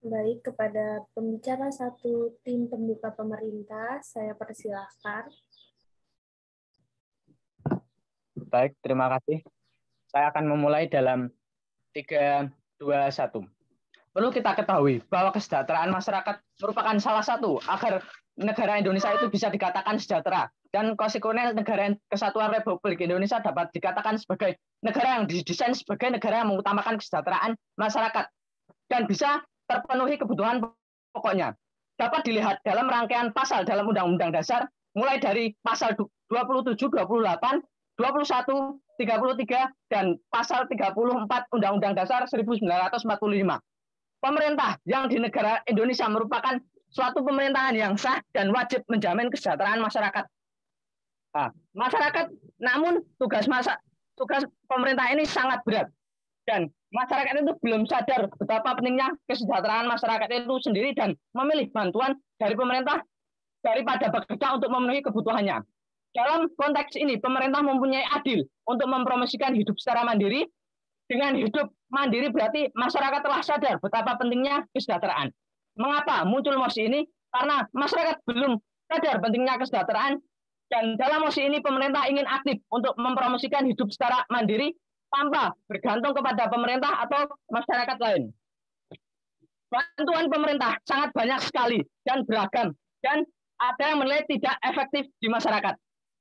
Baik, kepada pembicara satu tim pembuka pemerintah, saya persilahkan. Baik, terima kasih. Saya akan memulai dalam 3, 2, 1. Perlu kita ketahui bahwa kesejahteraan masyarakat merupakan salah satu agar negara Indonesia itu bisa dikatakan sejahtera. Dan konsekuen negara Kesatuan Republik Indonesia dapat dikatakan sebagai negara yang didesain sebagai negara yang mengutamakan kesejahteraan masyarakat dan bisa terpenuhi kebutuhan pokoknya. Dapat dilihat dalam rangkaian pasal dalam Undang-Undang Dasar mulai dari pasal 27, 28, 21, 33, dan pasal 34 Undang-Undang Dasar 1945. Pemerintah yang di negara Indonesia merupakan suatu pemerintahan yang sah dan wajib menjamin kesejahteraan masyarakat. Nah, masyarakat, namun tugas pemerintah ini sangat berat dan masyarakat itu belum sadar betapa pentingnya kesejahteraan masyarakat itu sendiri dan memilih bantuan dari pemerintah daripada bekerja untuk memenuhi kebutuhannya. Dalam konteks ini, pemerintah mempunyai adil untuk mempromosikan hidup secara mandiri. Dengan hidup mandiri berarti masyarakat telah sadar betapa pentingnya kesejahteraan. Mengapa muncul mosi ini? Karena masyarakat belum sadar pentingnya kesejahteraan dan dalam mosi ini pemerintah ingin aktif untuk mempromosikan hidup secara mandiri tanpa bergantung kepada pemerintah atau masyarakat lain. Bantuan pemerintah sangat banyak sekali dan beragam dan ada yang menilai tidak efektif di masyarakat.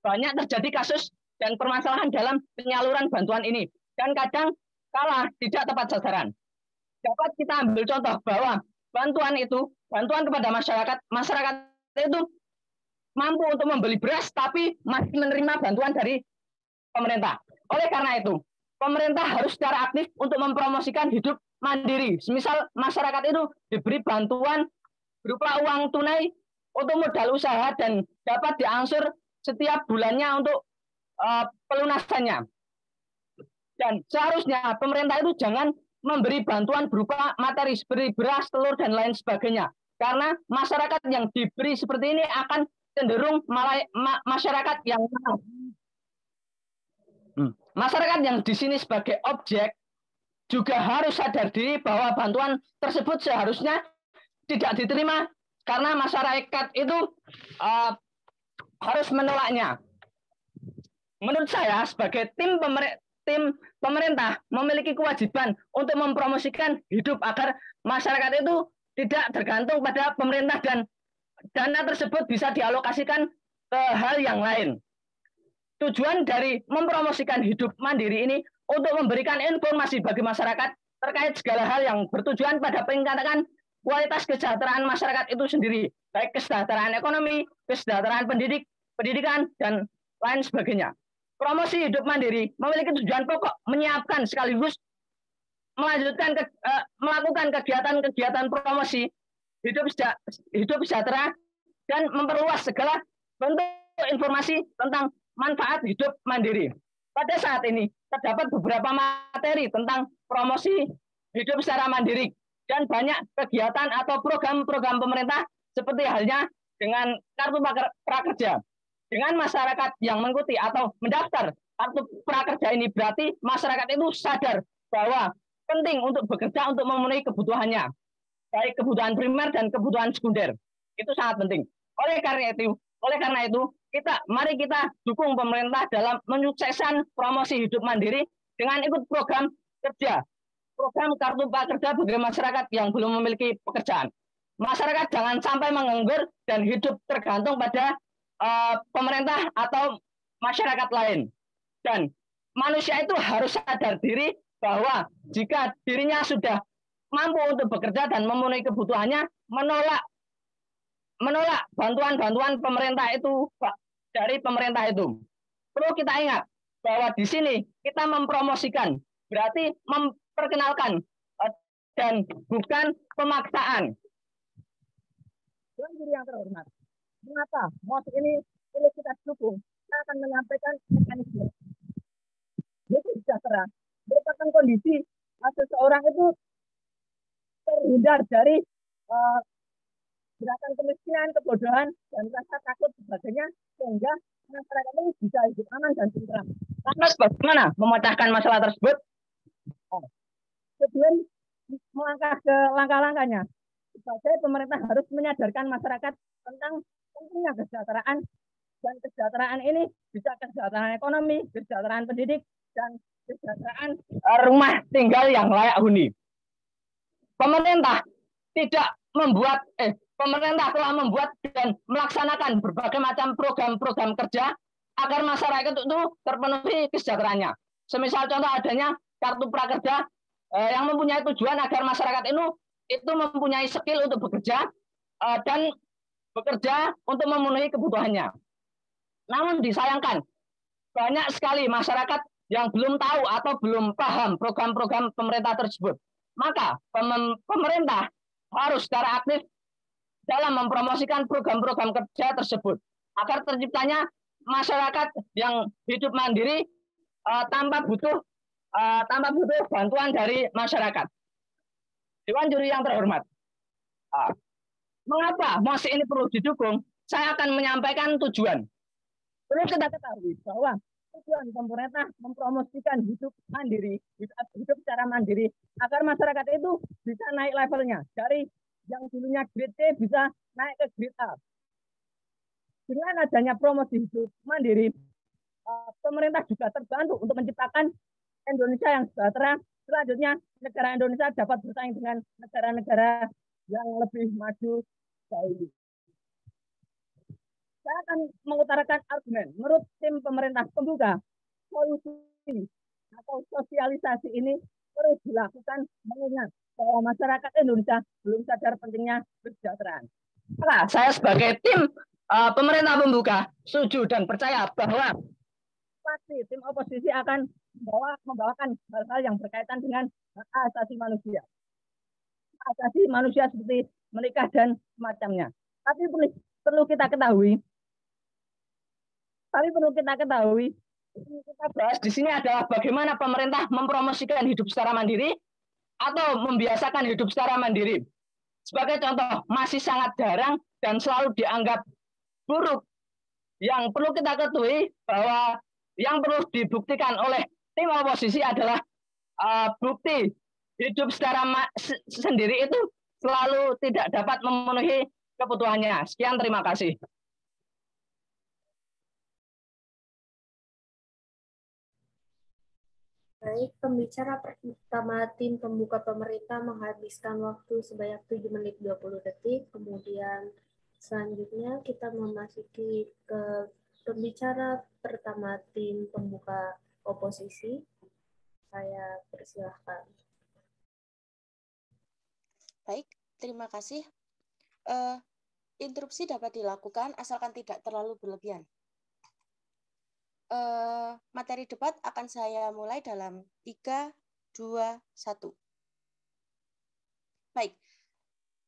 Banyak terjadi kasus dan permasalahan dalam penyaluran bantuan ini dan kadang kalah tidak tepat sasaran. Dapat kita ambil contoh bahwa bantuan kepada masyarakat itu mampu untuk membeli beras tapi masih menerima bantuan dari pemerintah. Oleh karena itu, pemerintah harus secara aktif untuk mempromosikan hidup mandiri. Misal masyarakat itu diberi bantuan berupa uang tunai untuk modal usaha dan dapat diangsur setiap bulannya untuk pelunasannya. Dan seharusnya pemerintah itu jangan memberi bantuan berupa materi seperti beras, telur, dan lain sebagainya. Karena masyarakat yang diberi seperti ini akan cenderung masyarakat yang masyarakat yang di sini sebagai objek juga harus sadar diri bahwa bantuan tersebut seharusnya tidak diterima karena masyarakat itu harus menolaknya. Menurut saya sebagai tim pemerintah memiliki kewajiban untuk mempromosikan hidup agar masyarakat itu tidak tergantung pada pemerintah dan dana tersebut bisa dialokasikan ke hal yang lain. Tujuan dari mempromosikan hidup mandiri ini untuk memberikan informasi bagi masyarakat terkait segala hal yang bertujuan pada peningkatan kualitas kesejahteraan masyarakat itu sendiri, baik kesejahteraan ekonomi, kesejahteraan pendidikan, dan lain sebagainya. Promosi hidup mandiri memiliki tujuan pokok menyiapkan sekaligus melakukan kegiatan-kegiatan promosi hidup sejahtera dan memperluas segala bentuk informasi tentang manfaat hidup mandiri. Pada saat ini terdapat beberapa materi tentang promosi hidup secara mandiri dan banyak kegiatan atau program-program pemerintah seperti halnya dengan kartu prakerja. Dengan masyarakat yang mengikuti atau mendaftar kartu prakerja ini berarti masyarakat itu sadar bahwa penting untuk bekerja untuk memenuhi kebutuhannya, baik kebutuhan primer dan kebutuhan sekunder. Itu sangat penting. Oleh karena itu, mari kita dukung pemerintah dalam menyukseskan promosi hidup mandiri dengan ikut program kartu prakerja bagi masyarakat yang belum memiliki pekerjaan. Masyarakat jangan sampai menganggur dan hidup tergantung pada pemerintah atau masyarakat lain. Dan manusia itu harus sadar diri bahwa jika dirinya sudah mampu untuk bekerja dan memenuhi kebutuhannya, menolak bantuan-bantuan pemerintah itu dari pemerintah itu. Perlu kita ingat bahwa di sini kita mempromosikan, berarti memperkenalkan dan bukan pemaksaan. Tuan Guru yang terhormat, mengapa mosi ini perlu kita dukung? Kita akan menyampaikan mekanisme. Hidup sejahtera merupakan kondisi seseorang itu terhindar dari gerakan kemiskinan, kebodohan, dan rasa takut sebagainya sehingga masyarakat ini bisa hidup aman dan tentram. Karena bagaimana memecahkan masalah tersebut? Sebelum melangkah ke langkah-langkahnya, saja pemerintah harus menyadarkan masyarakat tentang pentingnya kesejahteraan, dan kesejahteraan ini bisa kesejahteraan ekonomi, kesejahteraan pendidik, dan kesejahteraan rumah tinggal yang layak huni. Pemerintah telah membuat dan melaksanakan berbagai macam program-program kerja agar masyarakat itu terpenuhi kesejahteraannya. Semisal contoh adanya kartu prakerja yang mempunyai tujuan agar masyarakat itu mempunyai skill untuk bekerja dan bekerja untuk memenuhi kebutuhannya. Namun disayangkan banyak sekali masyarakat yang belum tahu atau belum paham program-program pemerintah tersebut. Maka pemerintah harus secara aktif dalam mempromosikan program-program kerja tersebut agar terciptanya masyarakat yang hidup mandiri tanpa butuh bantuan dari masyarakat. Dewan juri yang terhormat, mengapa MOS ini perlu didukung? Saya akan menyampaikan tujuan. Perlu kita ketahui bahwa tujuan pemerintah mempromosikan hidup mandiri, hidup secara mandiri, agar masyarakat itu bisa naik levelnya dari yang dulunya grade C bisa naik ke grade A. Dengan adanya promosi hidup mandiri, pemerintah juga terbantu untuk menciptakan Indonesia yang sejahtera. Selanjutnya, negara Indonesia dapat bersaing dengan negara-negara yang lebih maju dahulu. Saya akan mengutarakan argumen. Menurut tim pemerintah pembuka, solusi atau sosialisasi ini perlu dilakukan mengingat bahwa masyarakat Indonesia belum sadar pentingnya kesejahteraan. Nah, saya sebagai tim pemerintah pembuka setuju dan percaya bahwa pasti tim oposisi akan membawakan hal-hal yang berkaitan dengan hak asasi manusia. Hak asasi manusia seperti menikah dan semacamnya. Tapi perlu kita ketahui, kita bahas di sini adalah bagaimana pemerintah mempromosikan hidup secara mandiri atau membiasakan hidup secara mandiri. Sebagai contoh, masih sangat jarang dan selalu dianggap buruk. Yang perlu kita ketahui bahwa yang perlu dibuktikan oleh tim oposisi adalah bukti hidup secara sendiri itu selalu tidak dapat memenuhi kebutuhannya. Sekian, terima kasih. Baik, pembicara pertama tim pembuka pemerintah menghabiskan waktu sebanyak 7 menit 20 detik. Kemudian selanjutnya kita memasuki ke pembicara pertama tim pembuka oposisi. Saya persilahkan. Baik, terima kasih. Interupsi dapat dilakukan asalkan tidak terlalu berlebihan. Materi debat akan saya mulai dalam 3, 2, 1. Baik,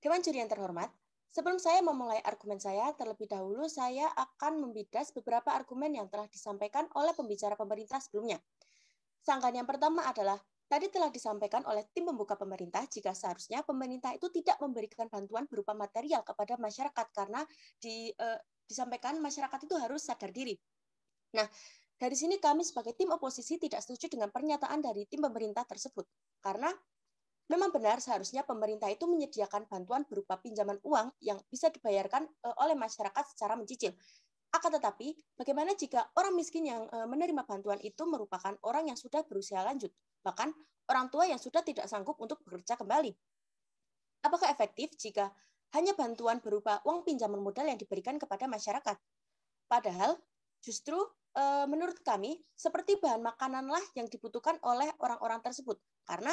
Dewan Juri yang terhormat, sebelum saya memulai argumen saya, terlebih dahulu saya akan membidas beberapa argumen yang telah disampaikan oleh pembicara pemerintah sebelumnya. Sanggahan yang pertama adalah, tadi telah disampaikan oleh tim pembuka pemerintah jika seharusnya pemerintah itu tidak memberikan bantuan berupa material kepada masyarakat karena disampaikan masyarakat itu harus sadar diri. Nah, dari sini kami sebagai tim oposisi tidak setuju dengan pernyataan dari tim pemerintah tersebut. Karena memang benar seharusnya pemerintah itu menyediakan bantuan berupa pinjaman uang yang bisa dibayarkan oleh masyarakat secara mencicil. Akan tetapi, bagaimana jika orang miskin yang menerima bantuan itu merupakan orang yang sudah berusia lanjut, bahkan orang tua yang sudah tidak sanggup untuk bekerja kembali? Apakah efektif jika hanya bantuan berupa uang pinjaman modal yang diberikan kepada masyarakat? Padahal, justru menurut kami, seperti bahan makananlah yang dibutuhkan oleh orang-orang tersebut. Karena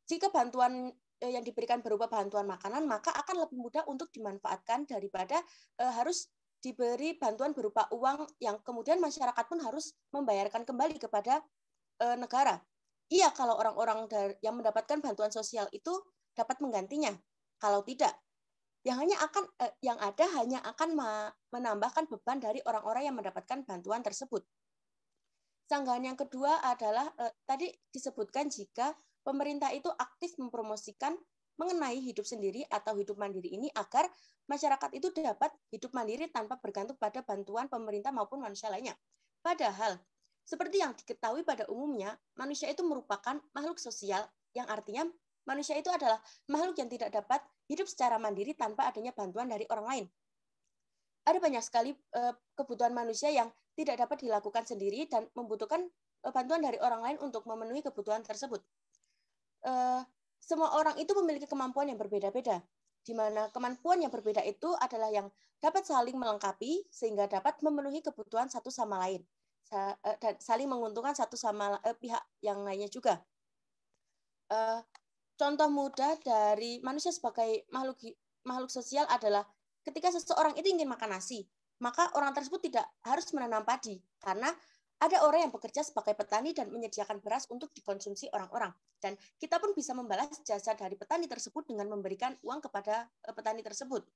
jika bantuan yang diberikan berupa bantuan makanan, maka akan lebih mudah untuk dimanfaatkan daripada harus diberi bantuan berupa uang yang kemudian masyarakat pun harus membayarkan kembali kepada negara. Iya, kalau orang-orang yang mendapatkan bantuan sosial itu dapat menggantinya. Kalau tidak, yang ada hanya akan menambahkan beban dari orang-orang yang mendapatkan bantuan tersebut. Sanggahan yang kedua adalah tadi disebutkan jika pemerintah itu aktif mempromosikan mengenai hidup sendiri atau hidup mandiri ini agar masyarakat itu dapat hidup mandiri tanpa bergantung pada bantuan pemerintah maupun manusia lainnya. Padahal, seperti yang diketahui pada umumnya, manusia itu merupakan makhluk sosial yang artinya manusia itu adalah makhluk yang tidak dapat hidup secara mandiri tanpa adanya bantuan dari orang lain. Ada banyak sekali kebutuhan manusia yang tidak dapat dilakukan sendiri dan membutuhkan bantuan dari orang lain untuk memenuhi kebutuhan tersebut. Semua orang itu memiliki kemampuan yang berbeda-beda, di mana kemampuan yang berbeda itu adalah yang dapat saling melengkapi sehingga dapat memenuhi kebutuhan satu sama lain, dan saling menguntungkan satu sama pihak yang lainnya juga. Contoh mudah dari manusia sebagai makhluk sosial adalah ketika seseorang itu ingin makan nasi, maka orang tersebut tidak harus menanam padi, karena ada orang yang bekerja sebagai petani dan menyediakan beras untuk dikonsumsi orang-orang. Dan kita pun bisa membalas jasa dari petani tersebut dengan memberikan uang kepada petani tersebut.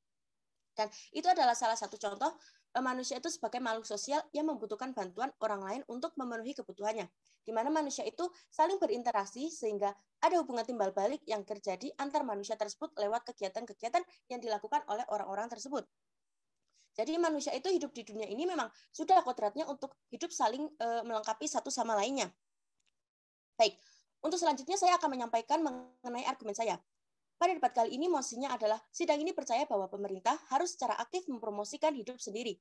Dan itu adalah salah satu contoh manusia itu sebagai makhluk sosial yang membutuhkan bantuan orang lain untuk memenuhi kebutuhannya. Di mana manusia itu saling berinteraksi sehingga ada hubungan timbal balik yang terjadi antar manusia tersebut lewat kegiatan-kegiatan yang dilakukan oleh orang-orang tersebut. Jadi manusia itu hidup di dunia ini memang sudah kodratnya untuk hidup saling melengkapi satu sama lainnya. Baik, untuk selanjutnya saya akan menyampaikan mengenai argumen saya. Pada debat kali ini mosinya adalah sidang ini percaya bahwa pemerintah harus secara aktif mempromosikan hidup sendiri.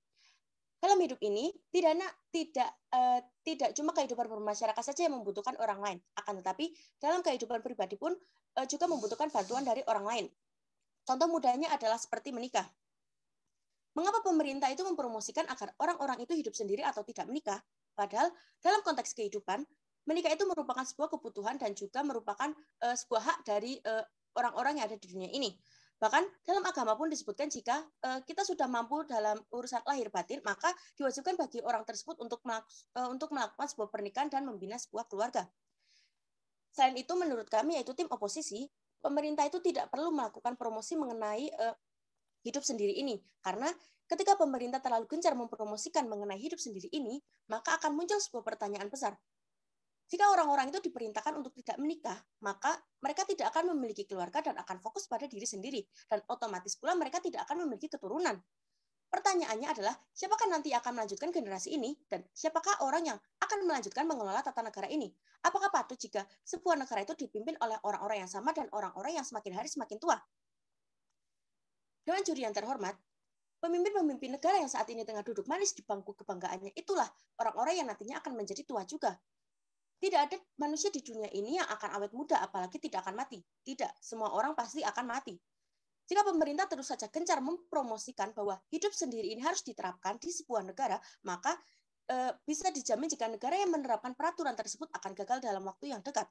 Dalam hidup ini tidak cuma kehidupan bermasyarakat saja yang membutuhkan orang lain, akan tetapi dalam kehidupan pribadi pun juga membutuhkan bantuan dari orang lain. Contoh mudahnya adalah seperti menikah. Mengapa pemerintah itu mempromosikan agar orang-orang itu hidup sendiri atau tidak menikah? Padahal dalam konteks kehidupan, menikah itu merupakan sebuah kebutuhan dan juga merupakan sebuah hak dari orang-orang yang ada di dunia ini. Bahkan dalam agama pun disebutkan jika kita sudah mampu dalam urusan lahir batin, maka diwajibkan bagi orang tersebut untuk melakukan sebuah pernikahan dan membina sebuah keluarga. Selain itu, menurut kami, yaitu tim oposisi, pemerintah itu tidak perlu melakukan promosi mengenai hidup sendiri ini, karena ketika pemerintah terlalu gencar mempromosikan mengenai hidup sendiri ini, maka akan muncul sebuah pertanyaan besar. Jika orang-orang itu diperintahkan untuk tidak menikah, maka mereka tidak akan memiliki keluarga dan akan fokus pada diri sendiri, dan otomatis pula mereka tidak akan memiliki keturunan. Pertanyaannya adalah, siapakah nanti akan melanjutkan generasi ini, dan siapakah orang yang akan melanjutkan mengelola tata negara ini? Apakah patut jika sebuah negara itu dipimpin oleh orang-orang yang sama dan orang-orang yang semakin hari semakin tua? Dewan juri yang terhormat, pemimpin-pemimpin negara yang saat ini tengah duduk manis di bangku kebanggaannya itulah orang-orang yang nantinya akan menjadi tua juga. Tidak ada manusia di dunia ini yang akan awet muda, apalagi tidak akan mati. Tidak, semua orang pasti akan mati. Jika pemerintah terus saja gencar mempromosikan bahwa hidup sendiri ini harus diterapkan di sebuah negara, maka bisa dijamin jika negara yang menerapkan peraturan tersebut akan gagal dalam waktu yang dekat.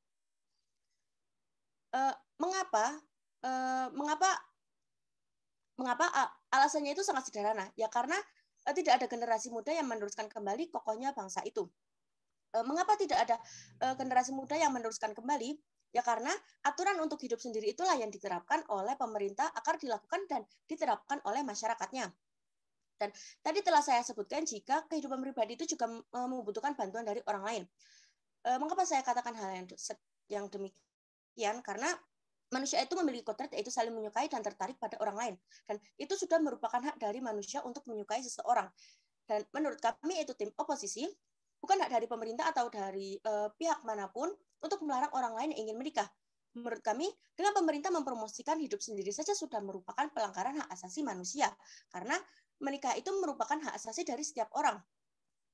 Mengapa alasannya itu sangat sederhana? Ya karena tidak ada generasi muda yang meneruskan kembali kokohnya bangsa itu. Mengapa tidak ada generasi muda yang meneruskan kembali? Ya karena aturan untuk hidup sendiri itulah yang diterapkan oleh pemerintah agar dilakukan dan diterapkan oleh masyarakatnya. Dan tadi telah saya sebutkan jika kehidupan pribadi itu juga membutuhkan bantuan dari orang lain. Mengapa saya katakan hal yang demikian? Karena manusia itu memiliki kodrat yaitu saling menyukai dan tertarik pada orang lain. Dan itu sudah merupakan hak dari manusia untuk menyukai seseorang. Dan menurut kami itu tim oposisi, bukan hak dari pemerintah atau dari pihak manapun untuk melarang orang lain yang ingin menikah. Menurut kami, dengan pemerintah mempromosikan hidup sendiri saja sudah merupakan pelanggaran hak asasi manusia. Karena menikah itu merupakan hak asasi dari setiap orang.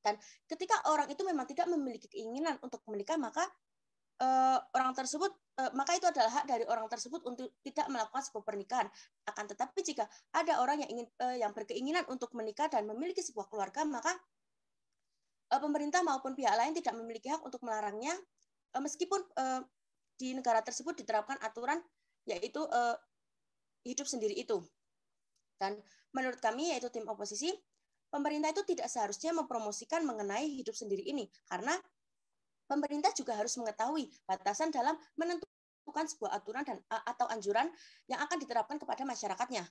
Dan ketika orang itu memang tidak memiliki keinginan untuk menikah, maka maka itu adalah hak dari orang tersebut untuk tidak melakukan sebuah pernikahan. Akan tetapi jika ada orang yang berkeinginan untuk menikah dan memiliki sebuah keluarga, maka pemerintah maupun pihak lain tidak memiliki hak untuk melarangnya, meskipun di negara tersebut diterapkan aturan yaitu hidup sendiri itu. Dan menurut kami, yaitu tim oposisi, pemerintah itu tidak seharusnya mempromosikan mengenai hidup sendiri ini, karena pemerintah juga harus mengetahui batasan dalam menentukan sebuah aturan atau anjuran yang akan diterapkan kepada masyarakatnya.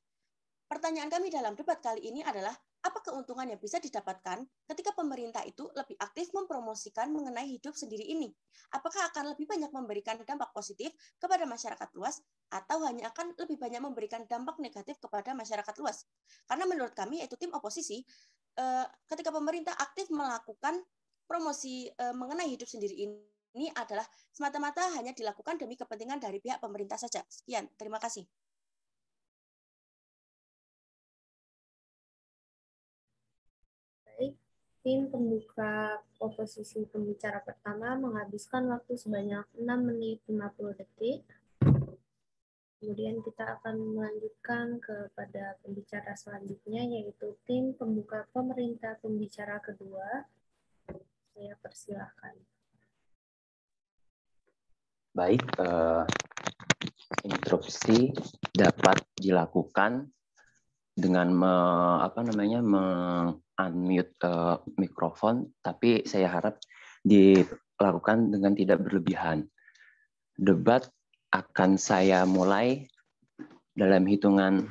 Pertanyaan kami dalam debat kali ini adalah, apa keuntungan yang bisa didapatkan ketika pemerintah itu lebih aktif mempromosikan mengenai hidup sendiri ini? Apakah akan lebih banyak memberikan dampak positif kepada masyarakat luas, atau hanya akan lebih banyak memberikan dampak negatif kepada masyarakat luas? Karena menurut kami, yaitu tim oposisi, ketika pemerintah aktif melakukan promosi mengenai hidup sendiri ini, ini adalah semata-mata hanya dilakukan demi kepentingan dari pihak pemerintah saja. Sekian, terima kasih. Baik, tim pembuka oposisi pembicara pertama menghabiskan waktu sebanyak 6 menit 50 detik. Kemudian kita akan melanjutkan kepada pembicara selanjutnya, yaitu tim pembuka pemerintah pembicara kedua. Saya persilahkan. Baik, interupsi dapat dilakukan dengan unmute mikrofon, tapi saya harap dilakukan dengan tidak berlebihan. Debat akan saya mulai dalam hitungan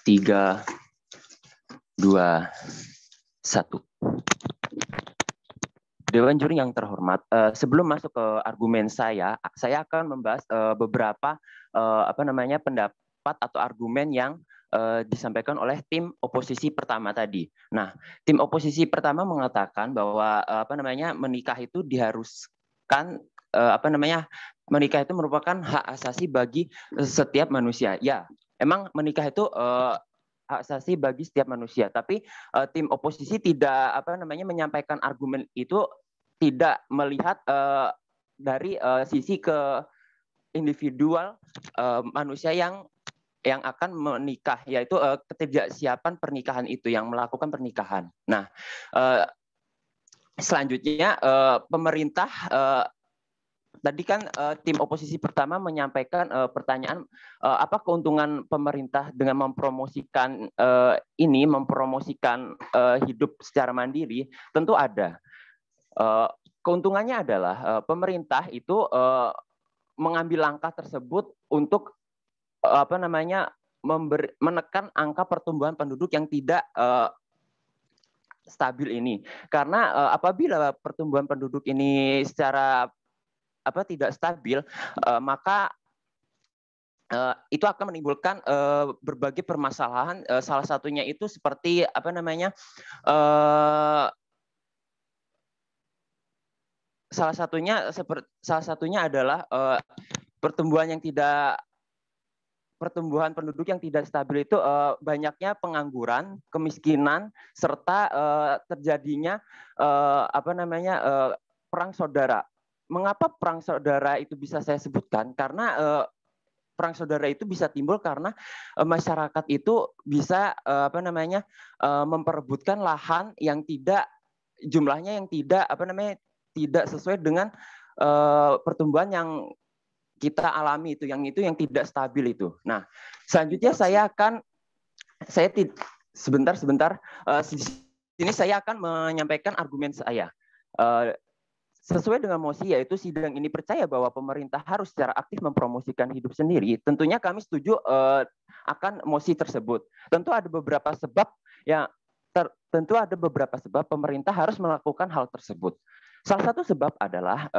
3, 2, 1. Dewan juri yang terhormat, sebelum masuk ke argumen saya akan membahas beberapa pendapat atau argumen yang disampaikan oleh tim oposisi pertama tadi. Nah, tim oposisi pertama mengatakan bahwa menikah itu diharuskan menikah itu merupakan hak asasi bagi setiap manusia. Ya, emang menikah itu hak asasi bagi setiap manusia. Tapi tim oposisi tidak menyampaikan argumen itu tidak melihat dari sisi ke individual manusia yang akan menikah, yaitu ketidaksiapan pernikahan itu yang melakukan pernikahan. Nah, selanjutnya pemerintah tadi kan tim oposisi pertama menyampaikan pertanyaan apa keuntungan pemerintah dengan mempromosikan hidup secara mandiri. Tentu ada. Keuntungannya adalah pemerintah itu mengambil langkah tersebut untuk menekan angka pertumbuhan penduduk yang tidak stabil ini. Karena apabila pertumbuhan penduduk ini secara tidak stabil, maka itu akan menimbulkan berbagai permasalahan. Salah satunya itu seperti salah satunya adalah pertumbuhan penduduk yang tidak stabil itu banyaknya pengangguran, kemiskinan, serta terjadinya perang saudara. Mengapa perang saudara itu bisa saya sebutkan? Karena perang saudara itu bisa timbul karena masyarakat itu bisa memperebutkan lahan yang jumlahnya yang tidak sesuai dengan pertumbuhan yang kita alami itu yang tidak stabil itu. Nah, selanjutnya sebentar. Sini saya akan menyampaikan argumen saya. Sesuai dengan mosi, yaitu sidang ini percaya bahwa pemerintah harus secara aktif mempromosikan hidup sendiri. Tentunya kami setuju akan mosi tersebut. Tentu ada beberapa sebab pemerintah harus melakukan hal tersebut. Salah satu sebab adalah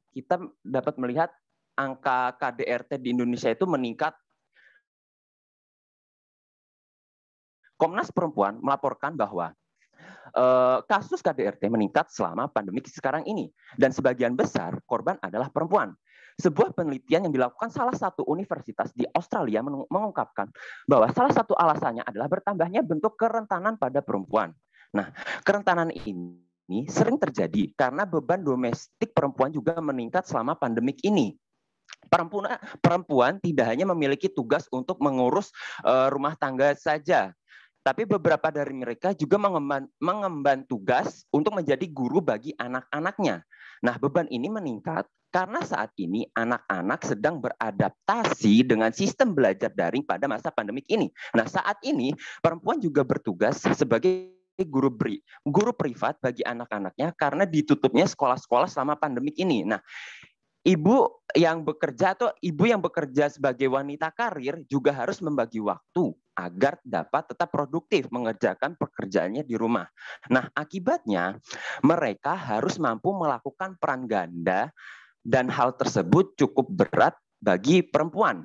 kita dapat melihat angka KDRT di Indonesia itu meningkat. Komnas Perempuan melaporkan bahwa kasus KDRT meningkat selama pandemi sekarang ini, dan sebagian besar korban adalah perempuan. Sebuah penelitian yang dilakukan salah satu universitas di Australia mengungkapkan bahwa salah satu alasannya adalah bertambahnya bentuk kerentanan pada perempuan. Nah, kerentanan ini sering terjadi karena beban domestik perempuan juga meningkat selama pandemik ini. Perempuan tidak hanya memiliki tugas untuk mengurus rumah tangga saja, tapi beberapa dari mereka juga mengemban tugas untuk menjadi guru bagi anak-anaknya. Nah, beban ini meningkat karena saat ini anak-anak sedang beradaptasi dengan sistem belajar daring pada masa pandemik ini. Nah, saat ini perempuan juga bertugas sebagai guru privat bagi anak-anaknya karena ditutupnya sekolah-sekolah selama pandemik ini. Nah, ibu yang bekerja sebagai wanita karir juga harus membagi waktu agar dapat tetap produktif mengerjakan pekerjaannya di rumah. Nah, akibatnya mereka harus mampu melakukan peran ganda dan hal tersebut cukup berat bagi perempuan.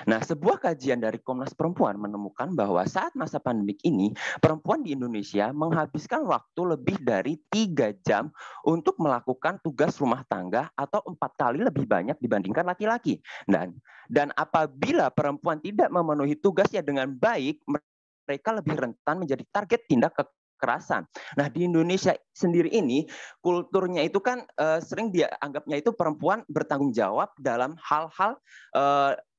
Nah, sebuah kajian dari Komnas Perempuan menemukan bahwa saat masa pandemik ini, perempuan di Indonesia menghabiskan waktu lebih dari 3 jam untuk melakukan tugas rumah tangga atau 4 kali lebih banyak dibandingkan laki-laki. Dan apabila perempuan tidak memenuhi tugasnya dengan baik, mereka lebih rentan menjadi target tindak kekerasan. Nah, di Indonesia sendiri ini kulturnya itu kan sering dianggapnya itu perempuan bertanggung jawab dalam hal-hal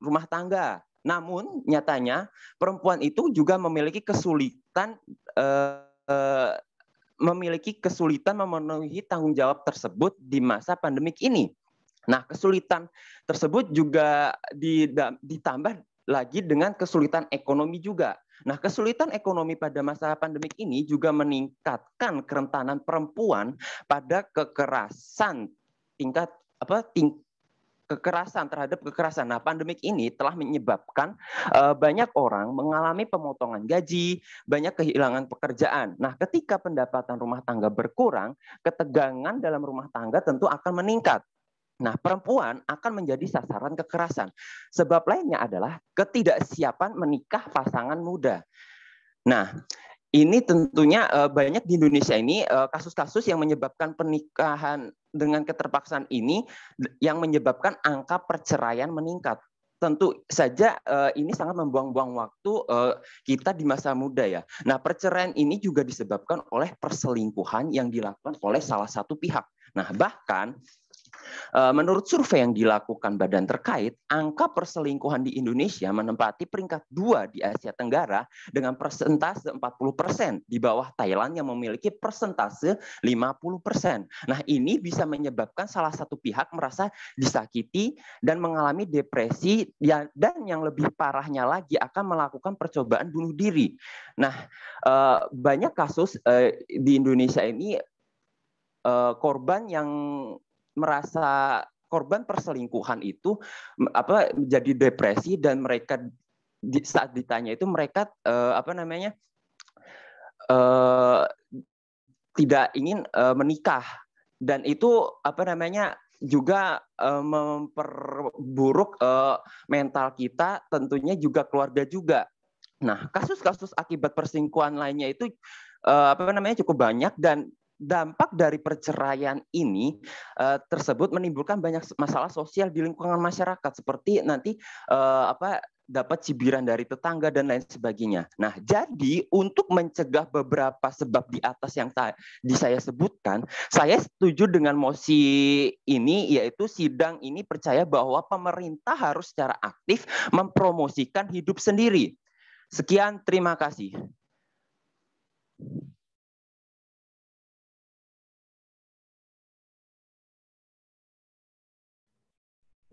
rumah tangga. Namun nyatanya perempuan itu juga memiliki kesulitan memenuhi tanggung jawab tersebut di masa pandemik ini. Nah, kesulitan tersebut juga ditambah lagi dengan kesulitan ekonomi juga. Nah, kesulitan ekonomi pada masa pandemik ini juga meningkatkan kerentanan perempuan pada kekerasan kekerasan terhadap kekerasan. Nah, pandemik ini telah menyebabkan banyak orang mengalami pemotongan gaji, banyak kehilangan pekerjaan. Nah, ketika pendapatan rumah tangga berkurang, ketegangan dalam rumah tangga tentu akan meningkat. Nah, perempuan akan menjadi sasaran kekerasan. Sebab lainnya adalah ketidaksiapan menikah pasangan muda. Nah, ini tentunya banyak di Indonesia ini kasus-kasus yang menyebabkan pernikahan dengan keterpaksaan ini yang menyebabkan angka perceraian meningkat. Tentu saja ini sangat membuang-buang waktu kita di masa muda ya. Nah, perceraian ini juga disebabkan oleh perselingkuhan yang dilakukan oleh salah satu pihak. Nah, bahkan menurut survei yang dilakukan badan terkait, angka perselingkuhan di Indonesia menempati peringkat 2 di Asia Tenggara dengan persentase 40%, di bawah Thailand yang memiliki persentase 50%. Nah, ini bisa menyebabkan salah satu pihak merasa disakiti dan mengalami depresi, dan yang lebih parahnya lagi akan melakukan percobaan bunuh diri. Nah, banyak kasus di Indonesia ini korban yang merasa korban perselingkuhan itu menjadi depresi, dan mereka saat ditanya itu mereka tidak ingin menikah, dan itu juga memperburuk mental kita, tentunya juga keluarga juga. Nah, kasus-kasus akibat perselingkuhan lainnya itu cukup banyak, dan dampak dari perceraian ini tersebut menimbulkan banyak masalah sosial di lingkungan masyarakat, seperti nanti dapat cibiran dari tetangga dan lain sebagainya. Nah, jadi untuk mencegah beberapa sebab di atas yang tadi saya sebutkan, saya setuju dengan mosi ini, yaitu sidang ini percaya bahwa pemerintah harus secara aktif mempromosikan hidup sendiri. Sekian, terima kasih.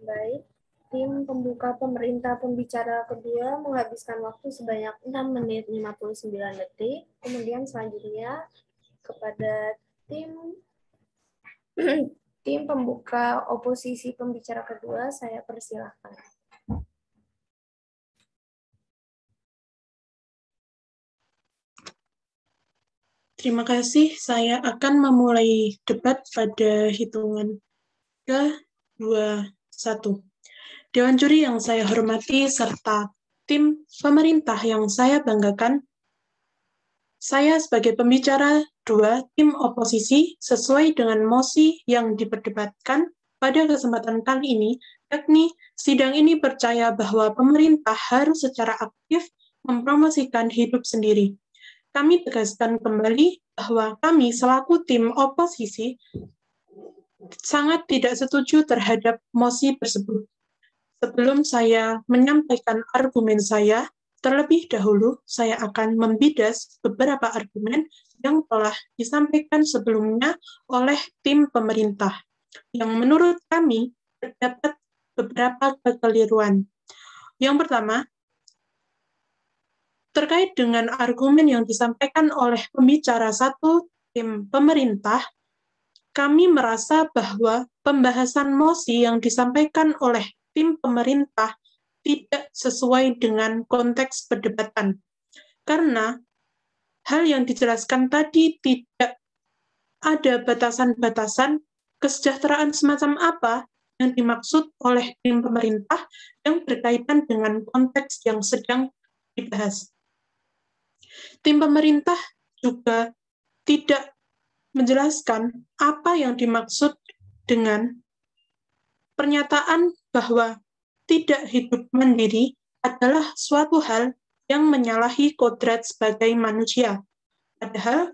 Baik, tim pembuka pemerintah pembicara kedua menghabiskan waktu sebanyak 6 menit 59 detik. Kemudian selanjutnya kepada tim pembuka oposisi pembicara kedua, saya persilahkan. Terima kasih. Saya akan memulai debat pada hitungan 3, 2, 1. Dewan juri yang saya hormati serta tim pemerintah yang saya banggakan, saya sebagai pembicara 2 tim oposisi sesuai dengan mosi yang diperdebatkan pada kesempatan kali ini, yakni sidang ini percaya bahwa pemerintah harus secara aktif mempromosikan hidup sendiri. Kami tegaskan kembali bahwa kami selaku tim oposisi sangat tidak setuju terhadap mosi tersebut. Sebelum saya menyampaikan argumen saya, terlebih dahulu saya akan membidas beberapa argumen yang telah disampaikan sebelumnya oleh tim pemerintah, yang menurut kami terdapat beberapa kekeliruan. Yang pertama, terkait dengan argumen yang disampaikan oleh pembicara 1 tim pemerintah, kami merasa bahwa pembahasan mosi yang disampaikan oleh tim pemerintah tidak sesuai dengan konteks perdebatan. Karena hal yang dijelaskan tadi tidak ada batasan-batasan kesejahteraan semacam apa yang dimaksud oleh tim pemerintah yang berkaitan dengan konteks yang sedang dibahas. Tim pemerintah juga tidak menjelaskan apa yang dimaksud dengan pernyataan bahwa tidak hidup mandiri adalah suatu hal yang menyalahi kodrat sebagai manusia. Padahal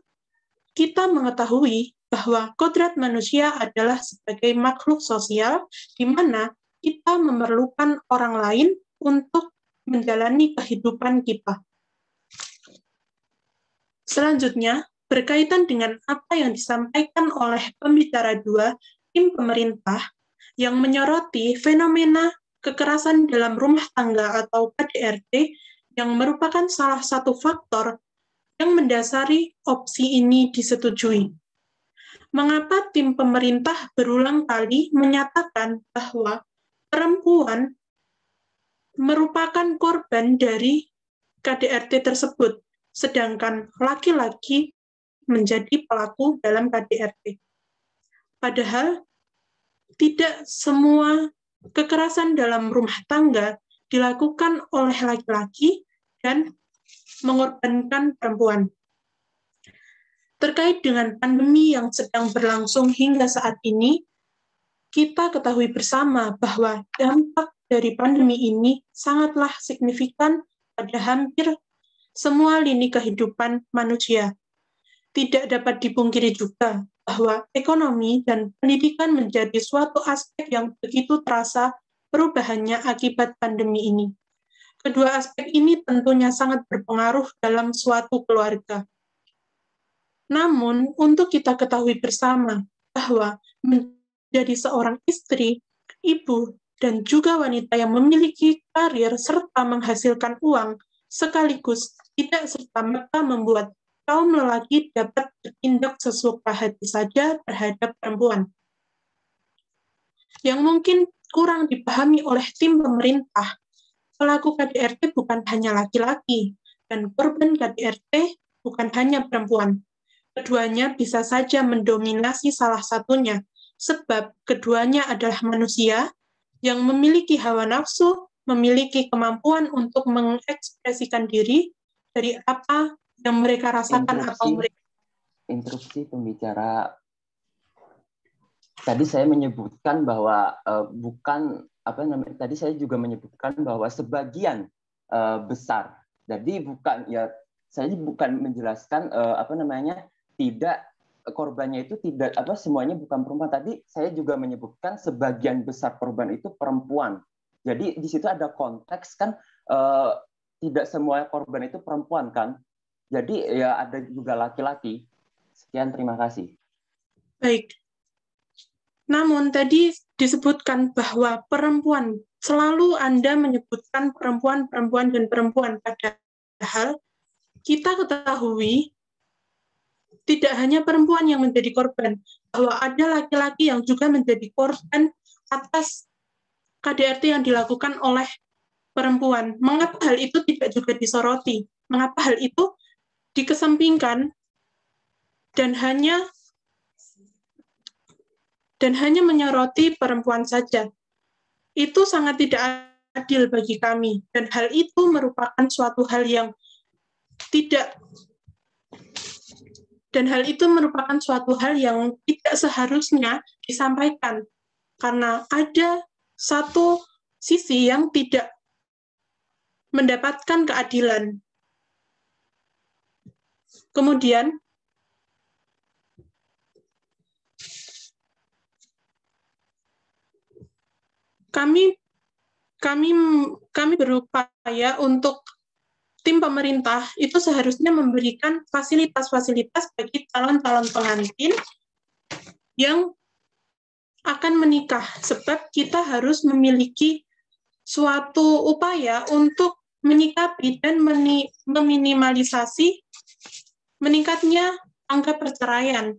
kita mengetahui bahwa kodrat manusia adalah sebagai makhluk sosial di mana kita memerlukan orang lain untuk menjalani kehidupan kita. Selanjutnya, berkaitan dengan apa yang disampaikan oleh pembicara 2, tim pemerintah yang menyoroti fenomena kekerasan dalam rumah tangga atau KDRT yang merupakan salah satu faktor yang mendasari opsi ini disetujui. Mengapa tim pemerintah berulang kali menyatakan bahwa perempuan merupakan korban dari KDRT tersebut, sedangkan laki-laki menjadi pelaku dalam KDRT. Padahal tidak semua kekerasan dalam rumah tangga dilakukan oleh laki-laki dan mengorbankan perempuan. Terkait dengan pandemi yang sedang berlangsung hingga saat ini, kita ketahui bersama bahwa dampak dari pandemi ini sangatlah signifikan pada hampir semua lini kehidupan manusia. Tidak dapat dipungkiri juga bahwa ekonomi dan pendidikan menjadi suatu aspek yang begitu terasa perubahannya akibat pandemi ini. Kedua aspek ini tentunya sangat berpengaruh dalam suatu keluarga. Namun, untuk kita ketahui bersama bahwa menjadi seorang istri, ibu, dan juga wanita yang memiliki karir serta menghasilkan uang, sekaligus tidak serta-merta membuat kaum lelaki dapat bertindak sesuka hati saja terhadap perempuan. Yang mungkin kurang dipahami oleh tim pemerintah, pelaku KDRT bukan hanya laki-laki, dan korban KDRT bukan hanya perempuan. Keduanya bisa saja mendominasi salah satunya, sebab keduanya adalah manusia yang memiliki hawa nafsu, memiliki kemampuan untuk mengekspresikan diri dari apa yang mereka rasakan atau mereka. Interupsi pembicara. Tadi saya menyebutkan bahwa tadi saya juga menyebutkan bahwa sebagian besar. Jadi saya bukan menjelaskan tidak korbannya itu tidak semuanya bukan perempuan. Tadi saya juga menyebutkan sebagian besar korban itu perempuan. Jadi di situ ada konteks kan, tidak semua korban itu perempuan kan. Jadi ya ada juga laki-laki. Sekian, terima kasih. Baik. Namun tadi disebutkan bahwa perempuan, selalu Anda menyebutkan perempuan, dan perempuan. Padahal kita ketahui tidak hanya perempuan yang menjadi korban, bahwa ada laki-laki yang juga menjadi korban atas KDRT yang dilakukan oleh perempuan. Mengapa hal itu tidak juga disoroti? Mengapa hal itu dikesampingkan dan hanya menyoroti perempuan saja? Itu sangat tidak adil bagi kami, dan hal itu merupakan suatu hal yang tidak seharusnya disampaikan, karena ada satu sisi yang tidak mendapatkan keadilan. Kemudian, kami berupaya untuk tim pemerintah itu seharusnya memberikan fasilitas-fasilitas bagi calon-calon pengantin yang akan menikah, sebab kita harus memiliki suatu upaya untuk menyikapi dan meminimalisasi meningkatnya angka perceraian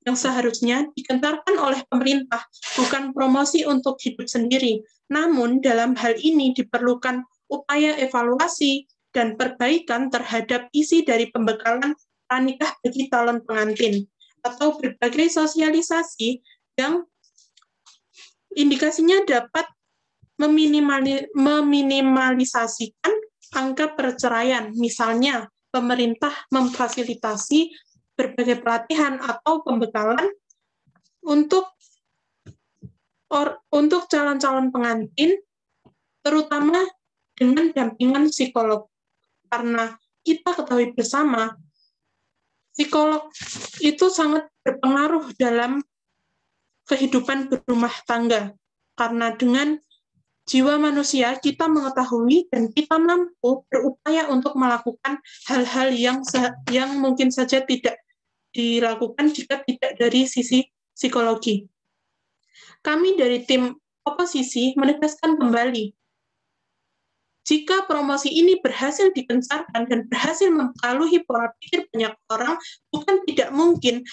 yang seharusnya digentarkan oleh pemerintah, bukan promosi untuk hidup sendiri. Namun dalam hal ini diperlukan upaya evaluasi dan perbaikan terhadap isi dari pembekalan pranikah bagi calon pengantin, atau berbagai sosialisasi indikasinya dapat meminimalisasikan angka perceraian. Misalnya, pemerintah memfasilitasi berbagai pelatihan atau pembekalan untuk calon-calon pengantin, terutama dengan dampingan psikolog. Karena kita ketahui bersama, psikolog itu sangat berpengaruh dalam kehidupan berumah tangga. Karena dengan jiwa manusia, kita mengetahui dan kita mampu berupaya untuk melakukan hal-hal yang mungkin saja tidak dilakukan jika tidak dari sisi psikologi. Kami dari tim oposisi menegaskan kembali, jika promosi ini berhasil digencarkan dan berhasil mempengaruhi pola pikir banyak orang, bukan tidak mungkin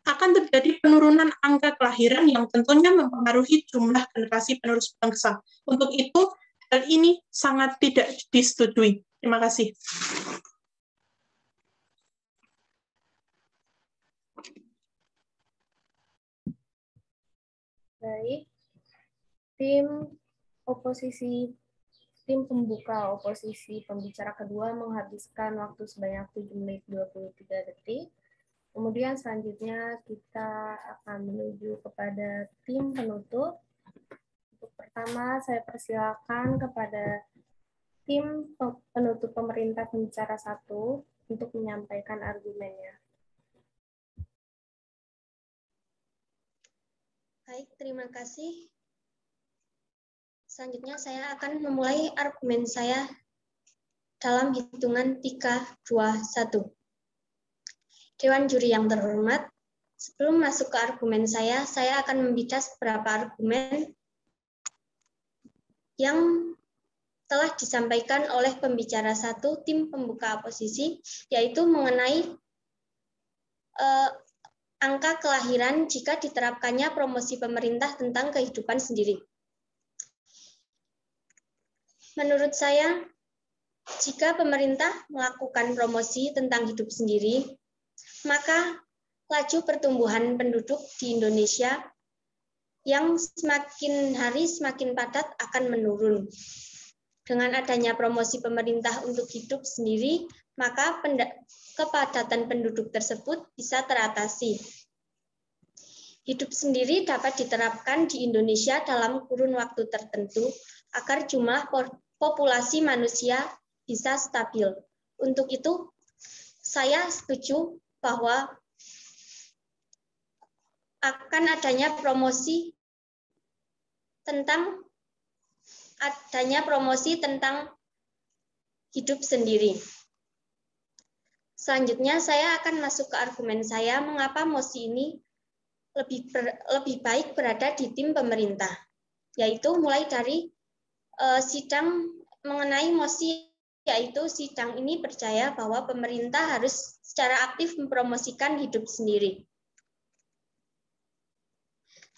akan terjadi penurunan angka kelahiran yang tentunya mempengaruhi jumlah generasi penerus bangsa. Untuk itu, hal ini sangat tidak disetujui. Terima kasih. Baik, tim pembuka oposisi pembicara kedua menghabiskan waktu sebanyak 7 menit 23 detik. Kemudian selanjutnya kita akan menuju kepada tim penutup. Untuk pertama, saya persilakan kepada tim penutup pemerintah pembicara 1 untuk menyampaikan argumennya. Baik, terima kasih. Selanjutnya saya akan memulai argumen saya dalam hitungan 3, 2, 1. Dewan juri yang terhormat, sebelum masuk ke argumen saya akan membidas beberapa argumen yang telah disampaikan oleh pembicara 1 tim pembuka oposisi, yaitu mengenai angka kelahiran jika diterapkannya promosi pemerintah tentang kehidupan sendiri. Menurut saya, jika pemerintah melakukan promosi tentang hidup sendiri, maka laju pertumbuhan penduduk di Indonesia yang semakin hari semakin padat akan menurun. Dengan adanya promosi pemerintah untuk hidup sendiri, maka kepadatan penduduk tersebut bisa teratasi. Hidup sendiri dapat diterapkan di Indonesia dalam kurun waktu tertentu agar jumlah populasi manusia bisa stabil. Untuk itu, saya setuju bahwa akan adanya promosi tentang hidup sendiri. Selanjutnya saya akan masuk ke argumen saya mengapa mosi ini lebih baik berada di tim pemerintah, yaitu mulai dari sidang mengenai mosi, yaitu sidang ini percaya bahwa pemerintah harus secara aktif mempromosikan hidup sendiri.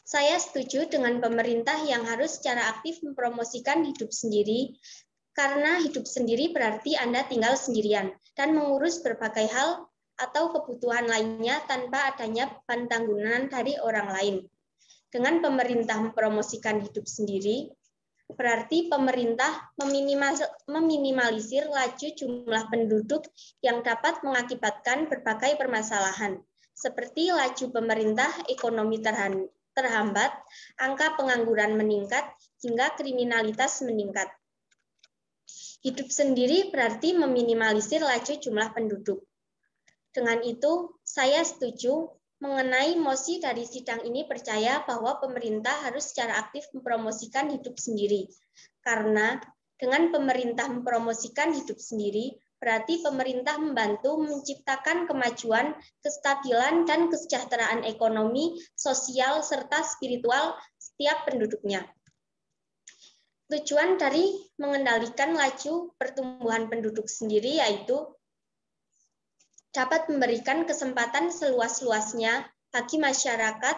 Saya setuju dengan pemerintah yang harus secara aktif mempromosikan hidup sendiri, karena hidup sendiri berarti Anda tinggal sendirian dan mengurus berbagai hal atau kebutuhan lainnya tanpa adanya beban tanggungan dari orang lain. Dengan pemerintah mempromosikan hidup sendiri, berarti pemerintah meminimalisir laju jumlah penduduk yang dapat mengakibatkan berbagai permasalahan, seperti laju pemerintah ekonomi terhambat, angka pengangguran meningkat, hingga kriminalitas meningkat. Hidup sendiri berarti meminimalisir laju jumlah penduduk. Dengan itu, saya setuju mengenai mosi dari sidang ini percaya bahwa pemerintah harus secara aktif mempromosikan hidup sendiri. Karena dengan pemerintah mempromosikan hidup sendiri, berarti pemerintah membantu menciptakan kemajuan, kestabilan, dan kesejahteraan ekonomi, sosial, serta spiritual setiap penduduknya. Tujuan dari mengendalikan laju pertumbuhan penduduk sendiri yaitu dapat memberikan kesempatan seluas-luasnya bagi masyarakat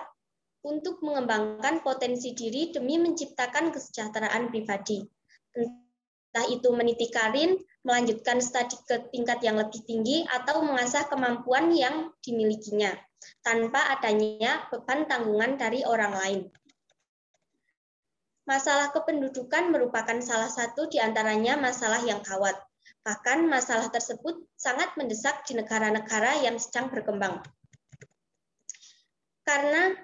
untuk mengembangkan potensi diri demi menciptakan kesejahteraan pribadi. Entah itu meniti karir, melanjutkan studi ke tingkat yang lebih tinggi, atau mengasah kemampuan yang dimilikinya. tanpa adanya beban tanggungan dari orang lain. Masalah kependudukan merupakan salah satu di antaranya masalah yang gawat. Bahkan masalah tersebut sangat mendesak di negara-negara yang sedang berkembang. Karena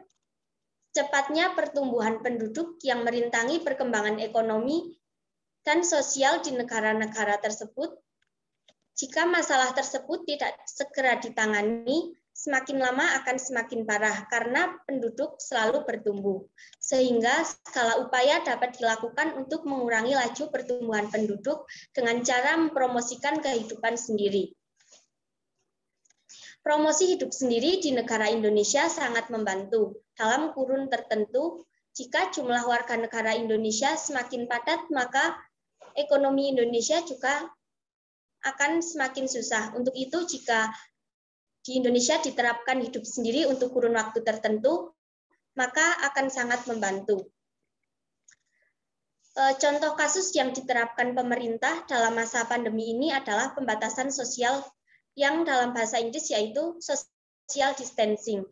cepatnya pertumbuhan penduduk yang merintangi perkembangan ekonomi dan sosial di negara-negara tersebut, jika masalah tersebut tidak segera ditangani, semakin lama akan semakin parah karena penduduk selalu bertumbuh. Sehingga skala upaya dapat dilakukan untuk mengurangi laju pertumbuhan penduduk dengan cara mempromosikan kehidupan sendiri. Promosi hidup sendiri di negara Indonesia sangat membantu. Dalam kurun tertentu, jika jumlah warga negara Indonesia semakin padat, maka ekonomi Indonesia juga akan semakin susah. Untuk itu, jika di Indonesia diterapkan hidup sendiri untuk kurun waktu tertentu, maka akan sangat membantu. Contoh kasus yang diterapkan pemerintah dalam masa pandemi ini adalah pembatasan sosial yang dalam bahasa Inggris yaitu social distancing.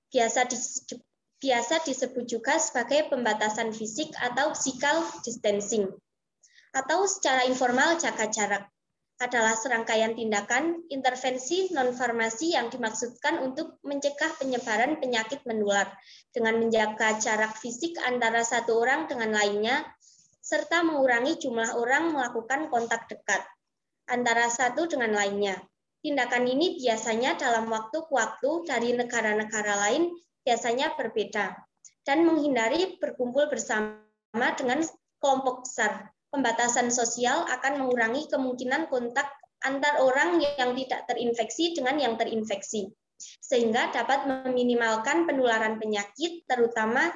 Biasa disebut juga sebagai pembatasan fisik atau physical distancing. Atau secara informal jaga jarak. Adalah serangkaian tindakan intervensi non-farmasi yang dimaksudkan untuk mencegah penyebaran penyakit menular dengan menjaga jarak fisik antara satu orang dengan lainnya, serta mengurangi jumlah orang melakukan kontak dekat antara satu dengan lainnya. Tindakan ini biasanya dalam waktu ke waktu dari negara-negara lain biasanya berbeda dan menghindari berkumpul bersama dengan kelompok besar. Pembatasan sosial akan mengurangi kemungkinan kontak antar orang yang tidak terinfeksi dengan yang terinfeksi, sehingga dapat meminimalkan penularan penyakit, terutama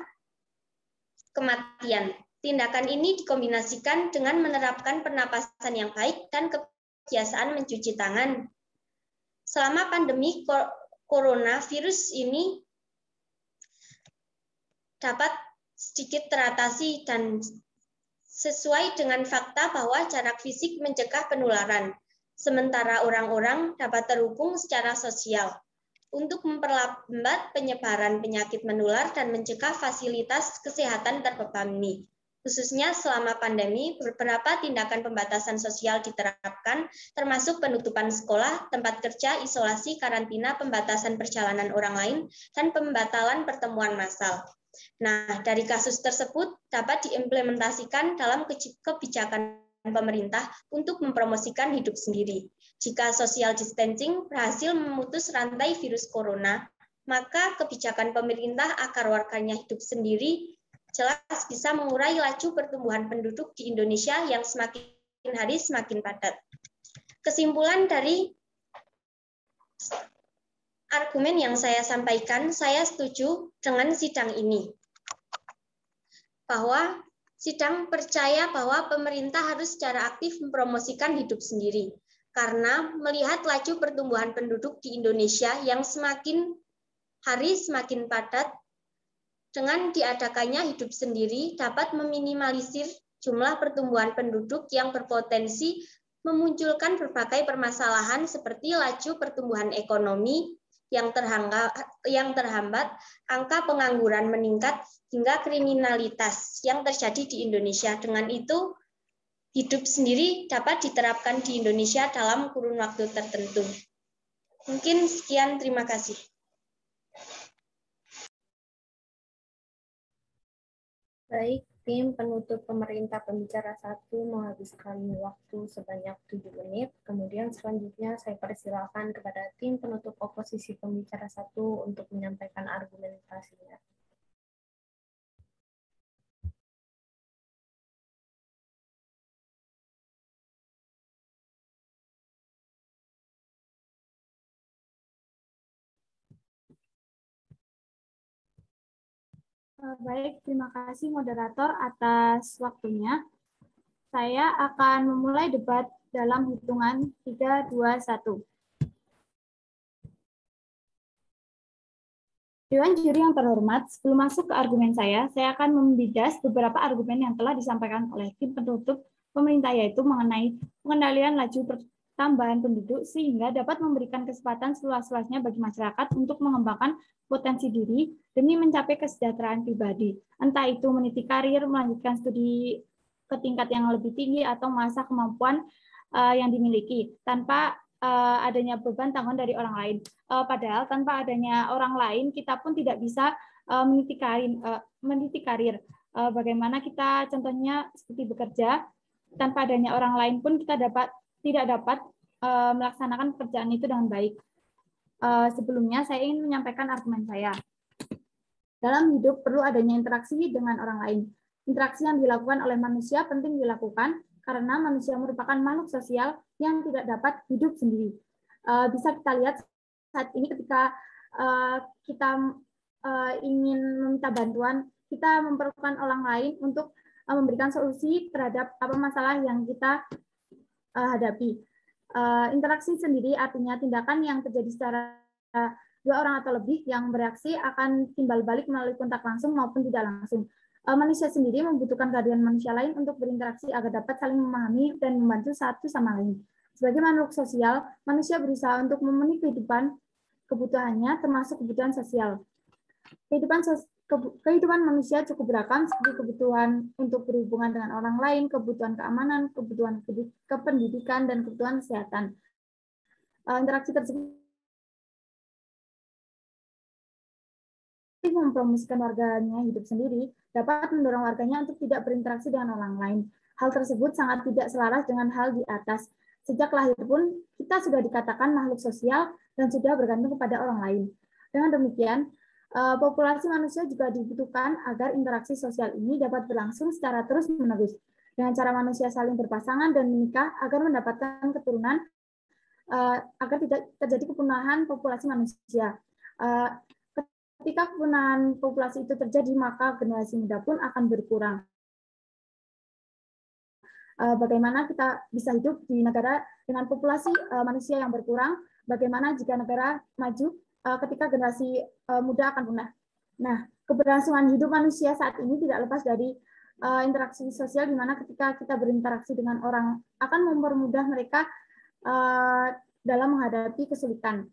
kematian. Tindakan ini dikombinasikan dengan menerapkan pernapasan yang baik dan kebiasaan mencuci tangan. Selama pandemi coronavirus ini dapat sedikit teratasi dan sesuai dengan fakta bahwa jarak fisik mencegah penularan, sementara orang-orang dapat terhubung secara sosial untuk memperlambat penyebaran penyakit menular dan mencegah fasilitas kesehatan terbebani. Khususnya selama pandemi, beberapa tindakan pembatasan sosial diterapkan, termasuk penutupan sekolah, tempat kerja, isolasi, karantina, pembatasan perjalanan orang lain, dan pembatalan pertemuan massal. Nah, dari kasus tersebut dapat diimplementasikan dalam kebijakan pemerintah untuk mempromosikan hidup sendiri. Jika social distancing berhasil memutus rantai virus corona, maka kebijakan pemerintah agar warganya hidup sendiri jelas bisa mengurai laju pertumbuhan penduduk di Indonesia yang semakin hari semakin padat. Kesimpulan dari argumen yang saya sampaikan, saya setuju dengan sidang ini. Bahwa sidang percaya bahwa pemerintah harus secara aktif mempromosikan hidup sendiri. Karena melihat laju pertumbuhan penduduk di Indonesia yang semakin hari semakin padat, dengan diadakannya hidup sendiri dapat meminimalisir jumlah pertumbuhan penduduk yang berpotensi memunculkan berbagai permasalahan seperti laju pertumbuhan ekonomi yang terhambat, angka pengangguran meningkat, hingga kriminalitas yang terjadi di Indonesia. Dengan itu, hidup sendiri dapat diterapkan di Indonesia dalam kurun waktu tertentu. Mungkin sekian, terima kasih. Baik, tim penutup pemerintah pembicara 1 menghabiskan waktu sebanyak 7 menit. Kemudian selanjutnya saya persilakan kepada tim penutup oposisi pembicara 1 untuk menyampaikan argumentasinya. Baik, terima kasih moderator atas waktunya. Saya akan memulai debat dalam hitungan 3, 2, 1. Dewan juri yang terhormat, sebelum masuk ke argumen saya akan membidas beberapa argumen yang telah disampaikan oleh tim penutup pemerintah, yaitu mengenai pengendalian laju tambahan penduduk sehingga dapat memberikan kesempatan seluas-luasnya bagi masyarakat untuk mengembangkan potensi diri demi mencapai kesejahteraan pribadi. Entah itu meniti karir, melanjutkan studi ke tingkat yang lebih tinggi, atau mengasah kemampuan yang dimiliki tanpa adanya beban tanggungan dari orang lain. Padahal tanpa adanya orang lain, kita pun tidak bisa meniti karir. Bagaimana kita contohnya seperti bekerja, tanpa adanya orang lain pun kita tidak dapat melaksanakan pekerjaan itu dengan baik. Sebelumnya saya ingin menyampaikan argumen saya. Dalam hidup perlu adanya interaksi dengan orang lain. Interaksi yang dilakukan oleh manusia penting dilakukan karena manusia merupakan makhluk sosial yang tidak dapat hidup sendiri. Bisa kita lihat saat ini ketika kita ingin meminta bantuan, kita memerlukan orang lain untuk memberikan solusi terhadap apa masalah yang kita hadapi. Interaksi sendiri artinya tindakan yang terjadi secara dua orang atau lebih yang bereaksi akan timbal balik melalui kontak langsung maupun tidak langsung. Manusia sendiri membutuhkan kehadiran manusia lain untuk berinteraksi agar dapat saling memahami dan membantu satu sama lain. Sebagai makhluk sosial, manusia berusaha untuk memenuhi kebutuhannya, termasuk kebutuhan sosial. Kehidupan manusia cukup beragam, seperti kebutuhan untuk berhubungan dengan orang lain, kebutuhan keamanan, kebutuhan kependidikan, dan kebutuhan kesehatan. Interaksi tersebut mempromosikan warganya hidup sendiri, dapat mendorong warganya untuk tidak berinteraksi dengan orang lain. Hal tersebut sangat tidak selaras dengan hal di atas. Sejak lahir pun, kita sudah dikatakan makhluk sosial dan sudah bergantung kepada orang lain. Dengan demikian, populasi manusia juga dibutuhkan agar interaksi sosial ini dapat berlangsung secara terus-menerus. Dengan cara manusia saling berpasangan dan menikah agar mendapatkan keturunan, agar tidak terjadi kepunahan populasi manusia. Ketika kepunahan populasi itu terjadi, maka generasi muda pun akan berkurang. Bagaimana kita bisa hidup di negara dengan populasi manusia yang berkurang? Bagaimana jika negara maju ketika generasi muda akan punah? Nah, keberlangsungan hidup manusia saat ini tidak lepas dari interaksi sosial, di mana ketika kita berinteraksi dengan orang akan mempermudah mereka dalam menghadapi kesulitan.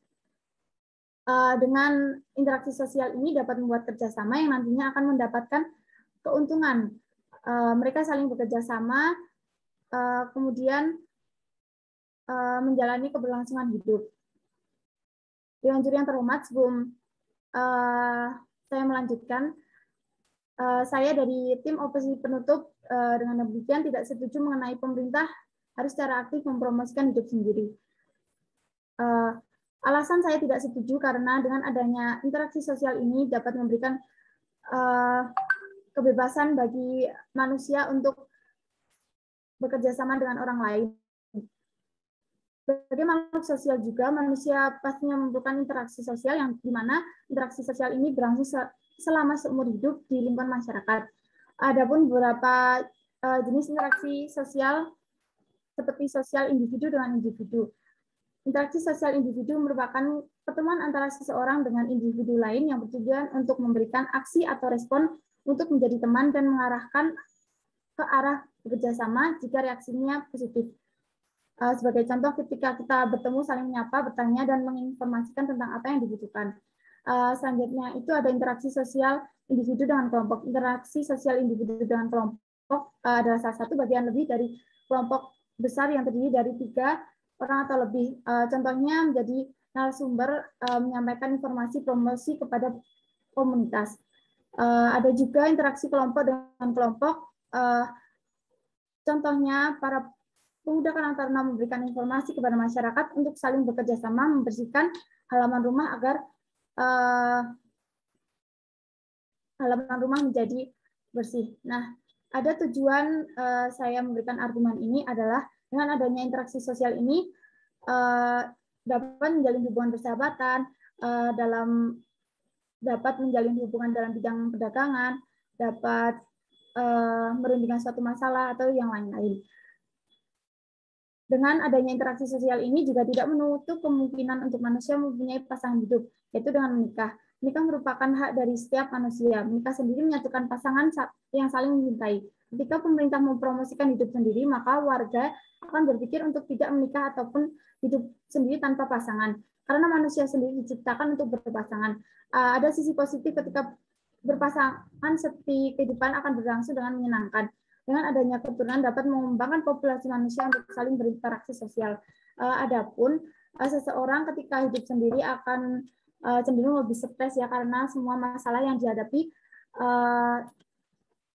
Dengan interaksi sosial ini dapat membuat kerjasama yang nantinya akan mendapatkan keuntungan. Mereka saling bekerja sama, kemudian menjalani keberlangsungan hidup. Dewan juri yang terhormat, sebelum saya melanjutkan, saya dari tim oposisi penutup dengan demikian tidak setuju mengenai pemerintah harus secara aktif mempromosikan hidup sendiri. Alasan saya tidak setuju karena dengan adanya interaksi sosial ini dapat memberikan kebebasan bagi manusia untuk bekerja sama dengan orang lain. Sebagai makhluk sosial juga, manusia pastinya membutuhkan interaksi sosial yang di mana interaksi sosial ini berlangsung selama seumur hidup di lingkungan masyarakat. Adapun beberapa jenis interaksi sosial seperti sosial individu dengan individu. Interaksi sosial individu merupakan pertemuan antara seseorang dengan individu lain yang bertujuan untuk memberikan aksi atau respon untuk menjadi teman dan mengarahkan ke arah bekerjasama jika reaksinya positif. Sebagai contoh, ketika kita bertemu, saling menyapa, bertanya, dan menginformasikan tentang apa yang dibutuhkan. Selanjutnya itu ada interaksi sosial individu dengan kelompok. Interaksi sosial individu dengan kelompok adalah salah satu bagian lebih dari kelompok besar yang terdiri dari 3 orang atau lebih. Contohnya menjadi narasumber, menyampaikan informasi promosi kepada komunitas. Ada juga interaksi kelompok dengan kelompok. Contohnya para pemuda Karang Taruna memberikan informasi kepada masyarakat untuk saling bekerja sama membersihkan halaman rumah agar halaman rumah menjadi bersih. Nah, ada tujuan saya memberikan argumen ini adalah dengan adanya interaksi sosial ini dapat menjalin hubungan persahabatan, dapat menjalin hubungan dalam bidang perdagangan, dapat merundingkan suatu masalah atau yang lain-lain. Dengan adanya interaksi sosial ini juga tidak menutup kemungkinan untuk manusia mempunyai pasangan hidup, yaitu dengan menikah. Menikah merupakan hak dari setiap manusia. Menikah sendiri menyatukan pasangan yang saling mencintai. Ketika pemerintah mempromosikan hidup sendiri, maka warga akan berpikir untuk tidak menikah ataupun hidup sendiri tanpa pasangan. Karena manusia sendiri diciptakan untuk berpasangan. Ada sisi positif ketika berpasangan, seperti kehidupan akan berlangsung dengan menyenangkan. Dengan adanya keturunan dapat mengembangkan populasi manusia untuk saling berinteraksi sosial. Adapun seseorang ketika hidup sendiri akan cenderung lebih stres ya, karena semua masalah yang dihadapi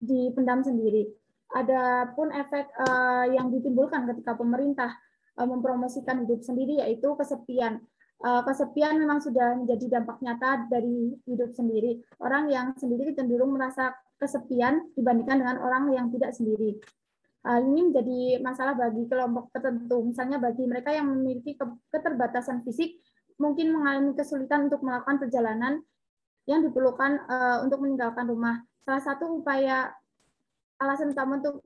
dipendam sendiri. Adapun efek yang ditimbulkan ketika pemerintah mempromosikan hidup sendiri yaitu kesepian. Kesepian memang sudah menjadi dampak nyata dari hidup sendiri. Orang yang sendiri cenderung merasa kesepian dibandingkan dengan orang yang tidak sendiri. Hal ini menjadi masalah bagi kelompok tertentu. Misalnya bagi mereka yang memiliki keterbatasan fisik, mungkin mengalami kesulitan untuk melakukan perjalanan yang diperlukan untuk meninggalkan rumah. Salah satu upaya alasan utama untuk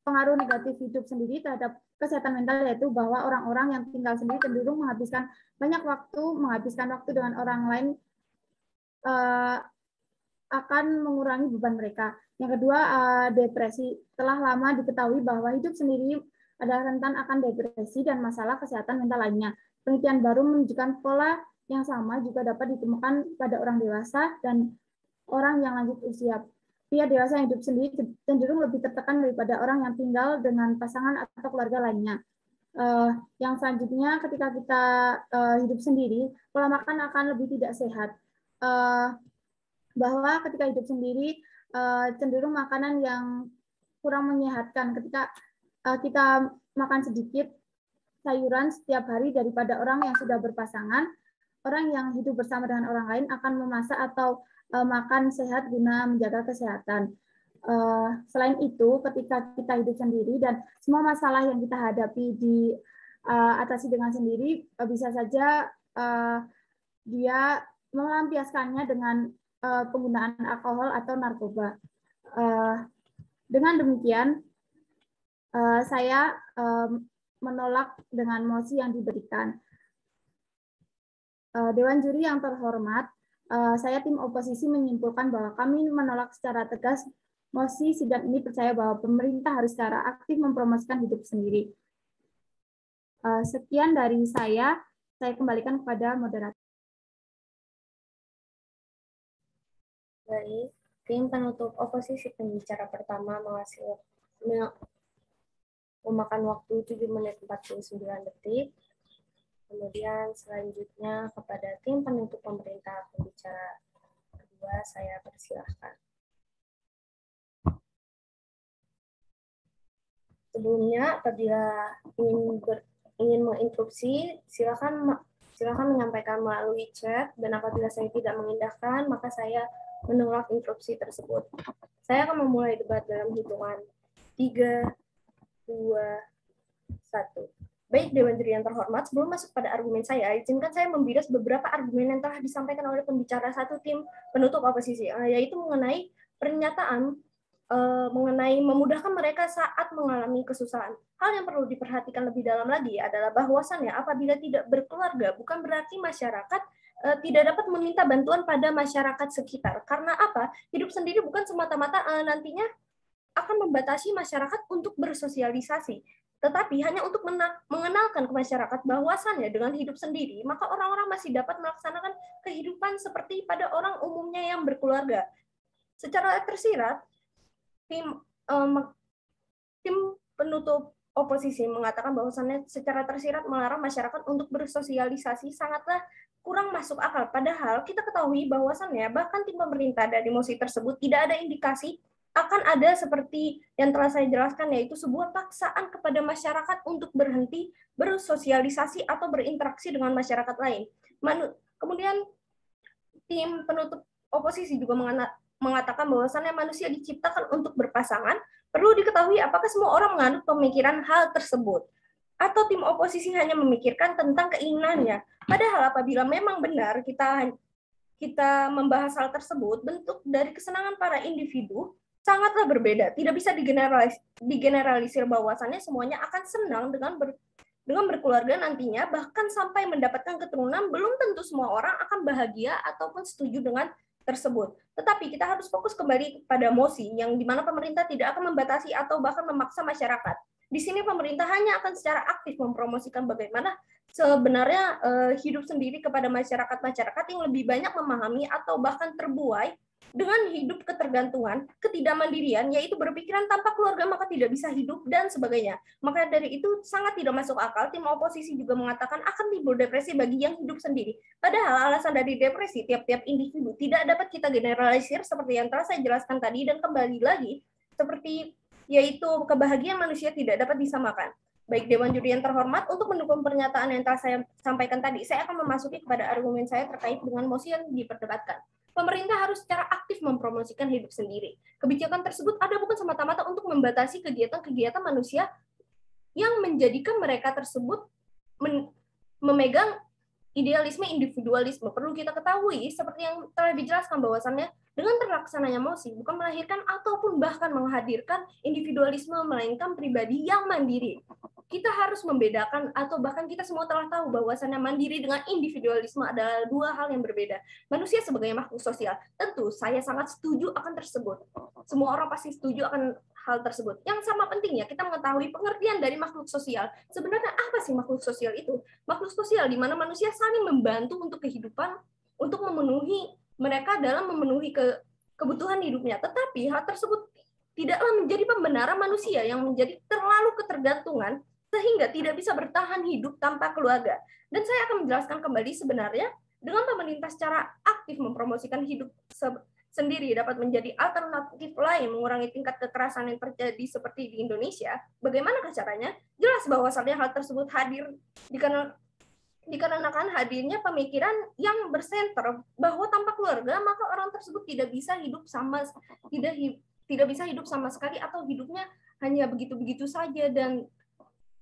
pengaruh negatif hidup sendiri terhadap kesehatan mental yaitu bahwa orang-orang yang tinggal sendiri cenderung menghabiskan banyak waktu, dengan orang lain akan mengurangi beban mereka. Yang kedua, depresi. Telah lama diketahui bahwa hidup sendiri ada rentan akan depresi dan masalah kesehatan mental lainnya. Penelitian baru menunjukkan pola yang sama juga dapat ditemukan pada orang dewasa dan orang yang lanjut usia. Pria dewasa yang hidup sendiri cenderung lebih tertekan daripada orang yang tinggal dengan pasangan atau keluarga lainnya. Yang selanjutnya, ketika kita hidup sendiri, pola makan akan lebih tidak sehat. Bahwa ketika hidup sendiri, cenderung makanan yang kurang menyehatkan. Ketika kita makan sedikit sayuran setiap hari daripada orang yang sudah berpasangan, orang yang hidup bersama dengan orang lain akan memasak atau makan sehat guna menjaga kesehatan. Selain itu, ketika kita hidup sendiri dan semua masalah yang kita hadapi diatasi dengan sendiri, bisa saja dia melampiaskannya dengan penggunaan alkohol atau narkoba. Dengan demikian, saya menolak dengan mosi yang diberikan. Dewan juri yang terhormat, saya tim oposisi menyimpulkan bahwa kami menolak secara tegas mosi sidang ini, percaya bahwa pemerintah harus secara aktif mempromosikan hidup sendiri. Sekian dari saya kembalikan kepada moderator. Baik, tim penutup oposisi pembicara pertama memakan waktu 7 menit 49 detik. Kemudian selanjutnya kepada tim penutup pemerintah pembicara kedua, saya persilahkan. Sebelumnya, apabila ingin menginterupsi, silakan menyampaikan melalui chat, dan apabila saya tidak mengindahkan, maka saya menolak interupsi tersebut. Saya akan memulai debat dalam hitungan 3, 2, 1. Baik, Dewan Juri yang terhormat, sebelum masuk pada argumen saya, izinkan saya membilas beberapa argumen yang telah disampaikan oleh pembicara satu tim penutup oposisi, yaitu mengenai pernyataan mengenai memudahkan mereka saat mengalami kesusahan. Hal yang perlu diperhatikan lebih dalam lagi adalah bahwasannya apabila tidak berkeluarga, bukan berarti masyarakat tidak dapat meminta bantuan pada masyarakat sekitar. Karena apa? Hidup sendiri bukan semata-mata nantinya akan membatasi masyarakat untuk bersosialisasi, tetapi hanya untuk mengenalkan ke masyarakat bahwasannya dengan hidup sendiri, maka orang-orang masih dapat melaksanakan kehidupan seperti pada orang umumnya yang berkeluarga. Secara tersirat, tim penutup oposisi mengatakan bahwasannya secara tersirat melarang masyarakat untuk bersosialisasi sangatlah kurang masuk akal. Padahal kita ketahui bahwasannya bahkan tim pemerintah dari mosi tersebut tidak ada indikasi akan ada seperti yang telah saya jelaskan, yaitu sebuah paksaan kepada masyarakat untuk berhenti bersosialisasi atau berinteraksi dengan masyarakat lain. Kemudian tim penutup oposisi juga mengatakan bahwasannya manusia diciptakan untuk berpasangan. Perlu diketahui apakah semua orang menganut pemikiran hal tersebut, atau tim oposisi hanya memikirkan tentang keinginannya. Padahal apabila memang benar kita membahas hal tersebut, bentuk dari kesenangan para individu sangatlah berbeda. Tidak bisa digeneralisir bahwasannya semuanya akan senang dengan berkeluarga nantinya, bahkan sampai mendapatkan keturunan. Belum tentu semua orang akan bahagia ataupun setuju dengan tersebut. Tetapi kita harus fokus kembali pada mosi, yang dimana pemerintah tidak akan membatasi atau bahkan memaksa masyarakat. Di sini pemerintah hanya akan secara aktif mempromosikan bagaimana sebenarnya hidup sendiri kepada masyarakat yang lebih banyak memahami atau bahkan terbuai dengan hidup ketergantungan, ketidakmandirian, yaitu berpikiran tanpa keluarga maka tidak bisa hidup, dan sebagainya. Maka dari itu sangat tidak masuk akal, tim oposisi juga mengatakan akan timbul depresi bagi yang hidup sendiri. Padahal alasan dari depresi tiap-tiap individu tidak dapat kita generalisir seperti yang telah saya jelaskan tadi, dan kembali lagi, seperti yaitu kebahagiaan manusia tidak dapat disamakan. Baik Dewan Juri yang terhormat, untuk mendukung pernyataan yang telah saya sampaikan tadi, saya akan memasuki kepada argumen saya terkait dengan mosi yang diperdebatkan. Pemerintah harus secara aktif mempromosikan hidup sendiri. Kebijakan tersebut ada bukan semata-mata untuk membatasi kegiatan-kegiatan manusia yang menjadikan mereka tersebut memegang idealisme individualisme. Perlu kita ketahui, seperti yang telah dijelaskan bahwasannya, dengan terlaksananya mosi bukan melahirkan ataupun bahkan menghadirkan individualisme, melainkan pribadi yang mandiri. Kita harus membedakan, atau bahkan kita semua telah tahu bahwasannya mandiri dengan individualisme adalah dua hal yang berbeda. Manusia sebagai makhluk sosial, tentu saya sangat setuju akan tersebut. Semua orang pasti setuju akan hal tersebut. Yang sama pentingnya kita mengetahui pengertian dari makhluk sosial. Sebenarnya apa sih makhluk sosial itu? Makhluk sosial di mana manusia saling membantu untuk kehidupan, untuk memenuhi mereka dalam memenuhi kebutuhan hidupnya. Tetapi hal tersebut tidaklah menjadi pembenaran manusia yang menjadi terlalu ketergantungan sehingga tidak bisa bertahan hidup tanpa keluarga. Dan saya akan menjelaskan kembali sebenarnya dengan pemerintah secara aktif mempromosikan hidup sendiri dapat menjadi alternatif lain mengurangi tingkat kekerasan yang terjadi seperti di Indonesia. Bagaimana caranya? Jelas bahwasannya hal tersebut hadir dikarenakan hadirnya pemikiran yang bersenter bahwa tanpa keluarga maka orang tersebut tidak bisa hidup sama sekali, atau hidupnya hanya begitu-begitu saja dan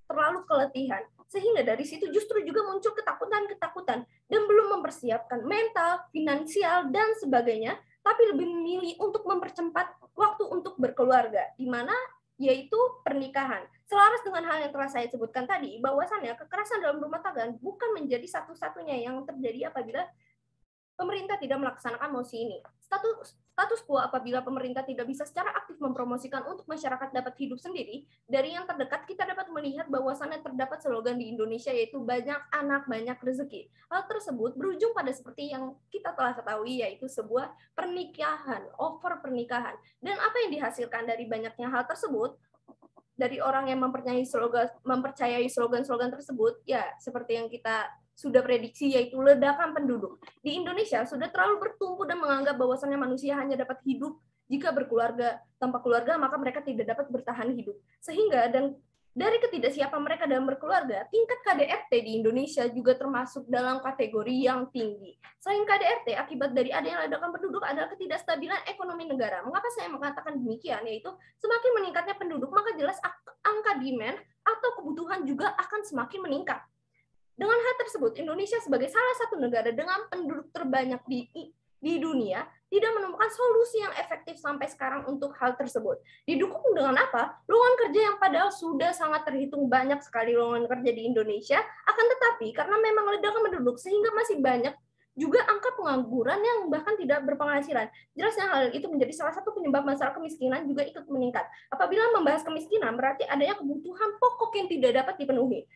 terlalu keletihan. Sehingga dari situ justru juga muncul ketakutan dan belum mempersiapkan mental, finansial, dan sebagainya, tapi lebih memilih untuk mempercepat waktu untuk berkeluarga, di mana yaitu pernikahan. Selaras dengan hal yang telah saya sebutkan tadi, bahwasannya kekerasan dalam rumah tangga bukan menjadi satu-satunya yang terjadi apabila pemerintah tidak melaksanakan mosi ini. Status quo apabila pemerintah tidak bisa secara aktif mempromosikan untuk masyarakat dapat hidup sendiri, dari yang terdekat kita dapat melihat bahwasannya terdapat slogan di Indonesia yaitu banyak anak, banyak rezeki. Hal tersebut berujung pada seperti yang kita telah ketahui, yaitu sebuah pernikahan, over pernikahan. Dan apa yang dihasilkan dari banyaknya hal tersebut, dari orang yang mempercayai slogan-slogan tersebut, ya seperti yang kita sudah prediksi, yaitu ledakan penduduk. Di Indonesia sudah terlalu bertumpu dan menganggap bahwasannya manusia hanya dapat hidup jika berkeluarga. Tanpa keluarga maka mereka tidak dapat bertahan hidup. Sehingga dan dari ketidaksiapan mereka dalam berkeluarga, tingkat KDRT di Indonesia juga termasuk dalam kategori yang tinggi. Selain KDRT, akibat dari adanya ledakan penduduk adalah ketidakstabilan ekonomi negara. Mengapa saya mengatakan demikian? Yaitu semakin meningkatnya penduduk, maka jelas angka demand atau kebutuhan juga akan semakin meningkat. Dengan hal tersebut, Indonesia sebagai salah satu negara dengan penduduk terbanyak di dunia tidak menemukan solusi yang efektif sampai sekarang untuk hal tersebut. Didukung dengan apa? Lowongan kerja yang padahal sudah sangat terhitung banyak sekali lowongan kerja di Indonesia, akan tetapi karena memang ledakan penduduk sehingga masih banyak juga angka pengangguran yang bahkan tidak berpenghasilan. Jelasnya hal itu menjadi salah satu penyebab masalah kemiskinan juga ikut meningkat. Apabila membahas kemiskinan, berarti adanya kebutuhan pokok yang tidak dapat dipenuhi.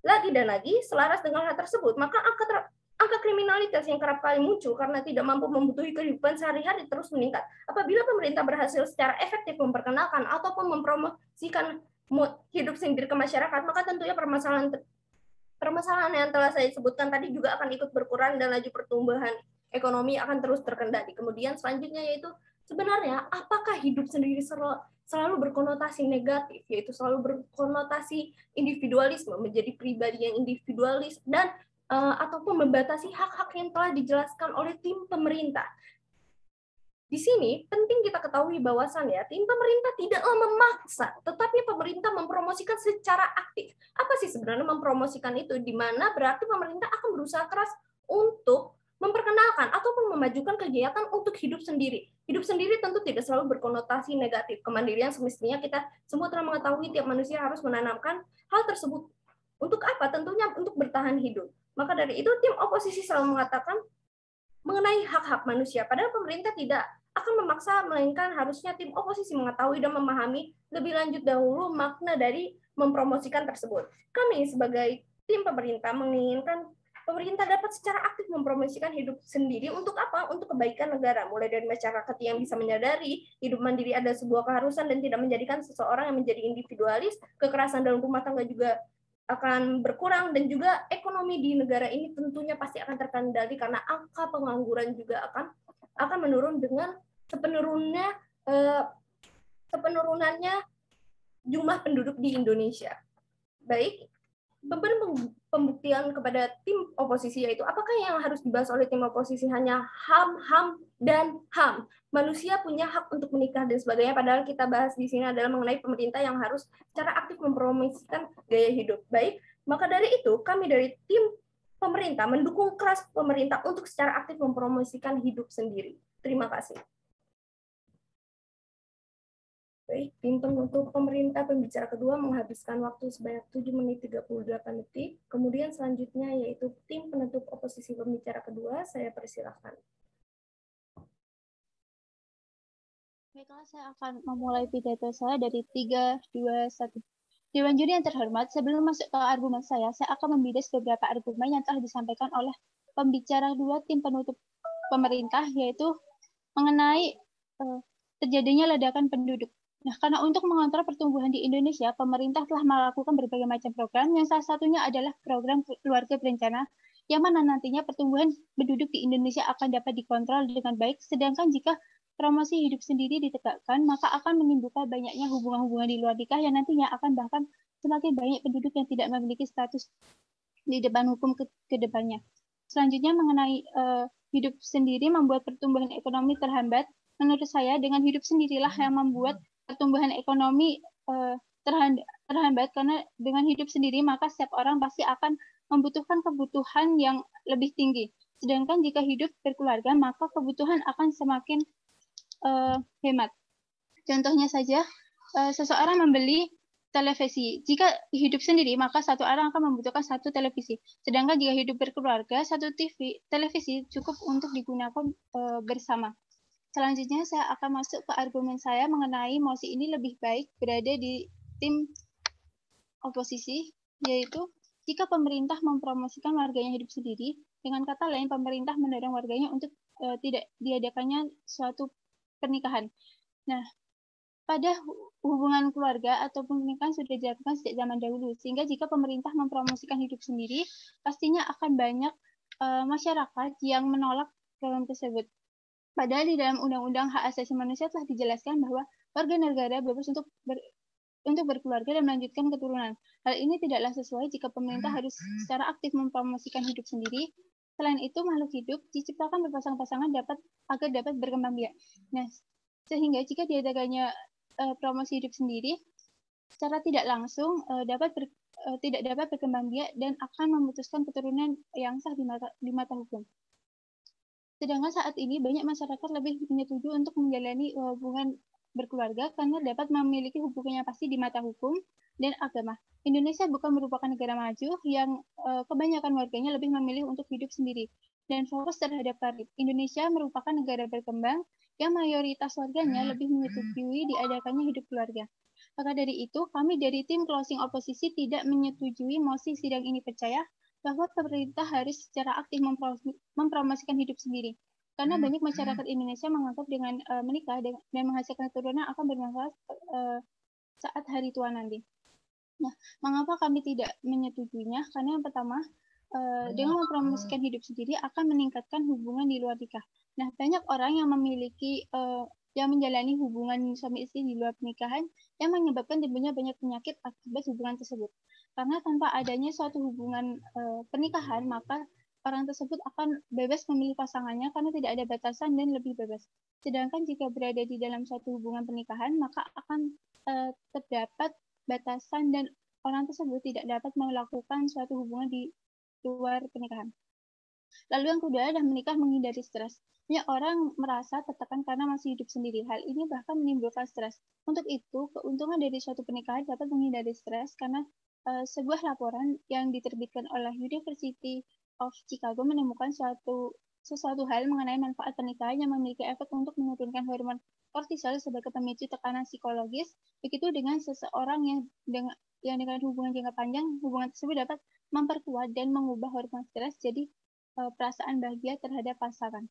Lagi dan lagi, selaras dengan hal tersebut, maka angka kriminalitas yang kerap kali muncul karena tidak mampu membutuhkan kehidupan sehari-hari terus meningkat. Apabila pemerintah berhasil secara efektif memperkenalkan ataupun mempromosikan hidup sendiri ke masyarakat, maka tentunya permasalahan yang telah saya sebutkan tadi juga akan ikut berkurang dan laju pertumbuhan ekonomi akan terus terkendali. Kemudian selanjutnya yaitu sebenarnya apakah hidup sendiri selalu berkonotasi negatif, yaitu selalu berkonotasi individualisme, menjadi pribadi yang individualis dan ataupun membatasi hak-hak yang telah dijelaskan oleh tim pemerintah. Di sini penting kita ketahui bahwasannya tim pemerintah tidaklah memaksa, tetapi pemerintah mempromosikan secara aktif. Apa sih sebenarnya mempromosikan itu? Di mana berarti pemerintah akan berusaha keras untuk memperkenalkan ataupun memajukan kegiatan untuk hidup sendiri. Hidup sendiri tentu tidak selalu berkonotasi negatif. Kemandirian semestinya kita semua telah mengetahui tiap manusia harus menanamkan hal tersebut. Untuk apa? Tentunya untuk bertahan hidup. Maka dari itu tim oposisi selalu mengatakan mengenai hak-hak manusia. Padahal pemerintah tidak akan memaksa, melainkan harusnya tim oposisi mengetahui dan memahami lebih lanjut dahulu makna dari mempromosikan tersebut. Kami sebagai tim pemerintah menginginkan pemerintah dapat secara aktif mempromosikan hidup sendiri untuk apa? Untuk kebaikan negara, mulai dari masyarakat yang bisa menyadari hidup mandiri ada sebuah keharusan dan tidak menjadikan seseorang yang menjadi individualis, kekerasan dalam rumah tangga juga akan berkurang, dan juga ekonomi di negara ini tentunya pasti akan terkendali karena angka pengangguran juga akan menurun dengan sepenurunannya jumlah penduduk di Indonesia. Baik, beban pembuktian kepada tim oposisi yaitu apakah yang harus dibahas oleh tim oposisi hanya HAM, dan HAM. Manusia punya hak untuk menikah dan sebagainya, padahal kita bahas di sini adalah mengenai pemerintah yang harus secara aktif mempromosikan gaya hidup. Baik, maka dari itu kami dari tim pemerintah mendukung keras pemerintah untuk secara aktif mempromosikan hidup sendiri. Terima kasih. Baik, tim penutup pemerintah pembicara kedua menghabiskan waktu sebanyak 7 menit 38 detik. Kemudian selanjutnya yaitu tim penutup oposisi pembicara kedua, saya persilahkan. Baiklah, saya akan memulai pidato saya dari 3, 2, 1. Dewan juri yang terhormat, sebelum masuk ke argumen saya akan membidas beberapa argumen yang telah disampaikan oleh pembicara kedua tim penutup pemerintah, yaitu mengenai terjadinya ledakan penduduk. Nah, karena untuk mengontrol pertumbuhan di Indonesia, pemerintah telah melakukan berbagai macam program, yang salah satunya adalah program keluarga berencana, yang mana nantinya pertumbuhan penduduk di Indonesia akan dapat dikontrol dengan baik, sedangkan jika promosi hidup sendiri ditegakkan, maka akan menimbulkan banyaknya hubungan-hubungan di luar nikah yang nantinya akan bahkan semakin banyak penduduk yang tidak memiliki status di depan hukum ke depannya. Selanjutnya mengenai hidup sendiri membuat pertumbuhan ekonomi terhambat. Menurut saya, dengan hidup sendirilah yang membuat pertumbuhan ekonomi terhambat, karena dengan hidup sendiri maka setiap orang pasti akan membutuhkan kebutuhan yang lebih tinggi. Sedangkan jika hidup berkeluarga, maka kebutuhan akan semakin hemat. Contohnya saja, seseorang membeli televisi. Jika hidup sendiri, maka satu orang akan membutuhkan satu televisi. Sedangkan jika hidup berkeluarga, satu televisi cukup untuk digunakan bersama. Selanjutnya saya akan masuk ke argumen saya mengenai mosi ini lebih baik berada di tim oposisi, yaitu jika pemerintah mempromosikan warganya hidup sendiri, dengan kata lain pemerintah mendorong warganya untuk tidak diadakannya suatu pernikahan. Nah, pada hubungan keluarga ataupun pernikahan sudah dilakukan sejak zaman dahulu, sehingga jika pemerintah mempromosikan hidup sendiri, pastinya akan banyak masyarakat yang menolak program tersebut. Padahal di dalam Undang-Undang Hak Asasi Manusia telah dijelaskan bahwa warga negara bebas untuk berkeluarga dan melanjutkan keturunan. Hal ini tidaklah sesuai jika pemerintah harus secara aktif mempromosikan hidup sendiri. Selain itu, makhluk hidup diciptakan berpasang-pasangan agar dapat berkembang biak. Nah, sehingga jika diadakannya promosi hidup sendiri, secara tidak langsung tidak dapat berkembang biak dan akan memutuskan keturunan yang sah di mata hukum. Sedangkan saat ini banyak masyarakat lebih menyetujui untuk menjalani hubungan berkeluarga karena dapat memiliki hubungan yang pasti di mata hukum dan agama. Indonesia bukan merupakan negara maju yang kebanyakan warganya lebih memilih untuk hidup sendiri dan fokus terhadap karir. Indonesia merupakan negara berkembang yang mayoritas warganya lebih menyetujui diadakannya hidup keluarga. Maka dari itu, kami dari tim closing oposisi tidak menyetujui mosi sidang ini percaya bahwa pemerintah harus secara aktif mempromosikan hidup sendiri. Karena banyak masyarakat Indonesia menganggap dengan menikah dan menghasilkan keturunan akan bermanfaat saat hari tua nanti. Nah, mengapa kami tidak menyetujuinya? Karena yang pertama, dengan mempromosikan hidup sendiri akan meningkatkan hubungan di luar nikah. Nah, banyak orang yang memiliki yang menjalani hubungan suami istri di luar pernikahan yang menyebabkan timbulnya banyak penyakit akibat hubungan tersebut. Karena tanpa adanya suatu hubungan pernikahan, maka orang tersebut akan bebas memilih pasangannya karena tidak ada batasan dan lebih bebas. Sedangkan jika berada di dalam suatu hubungan pernikahan, maka akan terdapat batasan dan orang tersebut tidak dapat melakukan suatu hubungan di luar pernikahan. Lalu yang kedua adalah menikah menghindari stres. Banyak orang merasa tertekan karena masih hidup sendiri. Hal ini bahkan menimbulkan stres. Untuk itu, keuntungan dari suatu pernikahan dapat menghindari stres karena sebuah laporan yang diterbitkan oleh University of Chicago menemukan suatu sesuatu hal mengenai manfaat pernikahan yang memiliki efek untuk menurunkan hormon kortisol sebagai pemicu tekanan psikologis. Begitu dengan seseorang yang dengan hubungan jangka panjang, hubungan tersebut dapat memperkuat dan mengubah hormon stres jadi perasaan bahagia terhadap pasangan.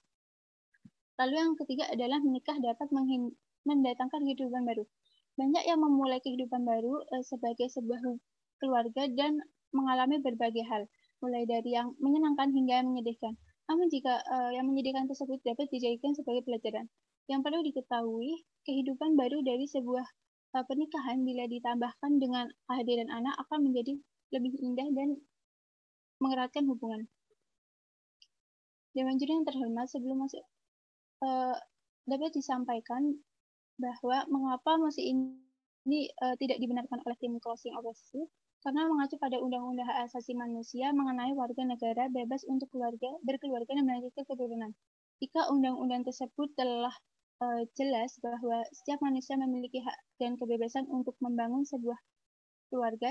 Lalu yang ketiga adalah menikah dapat mendatangkan kehidupan baru. Banyak yang memulai kehidupan baru sebagai sebuah keluarga dan mengalami berbagai hal, mulai dari yang menyenangkan hingga yang menyedihkan. Namun jika yang menyedihkan tersebut dapat dijadikan sebagai pelajaran. Yang perlu diketahui, kehidupan baru dari sebuah pernikahan bila ditambahkan dengan kehadiran anak akan menjadi lebih indah dan mengeratkan hubungan. Dewan juri yang terhormat, sebelum masuk dapat disampaikan bahwa mengapa mosi ini tidak dibenarkan oleh tim closing oposisi, karena mengacu pada Undang-Undang Hak Asasi Manusia mengenai warga negara bebas untuk berkeluarga dan melanjutkan keturunan. Jika undang-undang tersebut telah jelas bahwa setiap manusia memiliki hak dan kebebasan untuk membangun sebuah keluarga,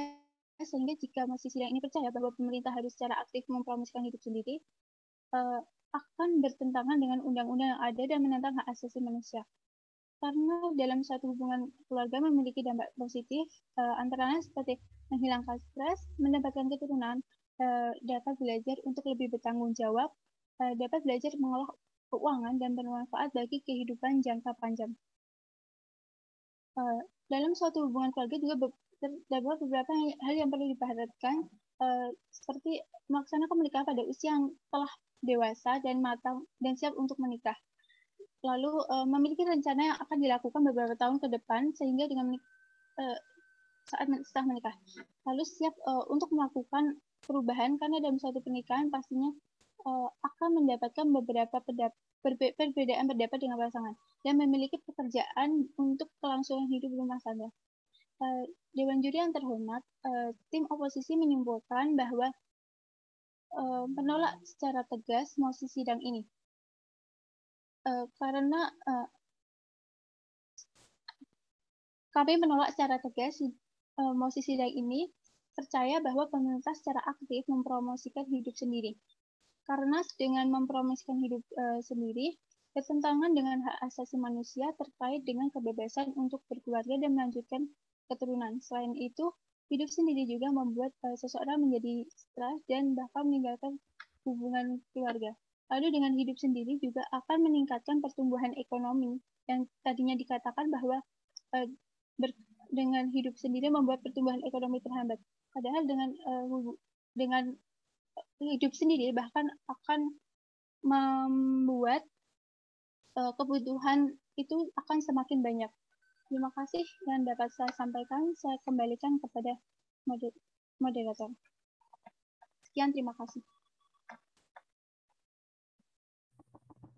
sehingga jika masih sidang ini percaya bahwa pemerintah harus secara aktif mempromosikan hidup sendiri, akan bertentangan dengan undang-undang yang ada dan menentang hak asasi manusia. Karena dalam suatu hubungan keluarga memiliki dampak positif, antara lain seperti menghilangkan stres, mendapatkan keturunan, dapat belajar untuk lebih bertanggung jawab, dapat belajar mengolah keuangan dan bermanfaat bagi kehidupan jangka panjang. Dalam suatu hubungan keluarga juga terdapat beberapa hal yang perlu diperhatikan, seperti melaksanakan pernikahan pada usia yang telah dewasa dan matang dan siap untuk menikah. Lalu memiliki rencana yang akan dilakukan beberapa tahun ke depan sehingga dengan saat setelah menikah. Lalu siap untuk melakukan perubahan karena dalam suatu pernikahan pastinya akan mendapatkan beberapa perbedaan pendapat dengan pasangan dan memiliki pekerjaan untuk kelangsungan hidup rumah tangga. Dewan juri yang terhormat, tim oposisi menyimpulkan bahwa menolak secara tegas mosi sidang ini. Karena kami menolak secara tegas mosi sidang ini, percaya bahwa pemerintah secara aktif mempromosikan hidup sendiri. Karena dengan mempromosikan hidup sendiri, bertentangan dengan hak asasi manusia terkait dengan kebebasan untuk berkeluarga dan melanjutkan keturunan. Selain itu, hidup sendiri juga membuat seseorang menjadi stres dan bahkan meninggalkan hubungan keluarga. Lalu dengan hidup sendiri juga akan meningkatkan pertumbuhan ekonomi yang tadinya dikatakan bahwa dengan hidup sendiri membuat pertumbuhan ekonomi terhambat. Padahal dengan hidup sendiri bahkan akan membuat kebutuhan itu akan semakin banyak. Terima kasih yang dapat saya sampaikan. Saya kembalikan kepada moderator. Sekian, terima kasih.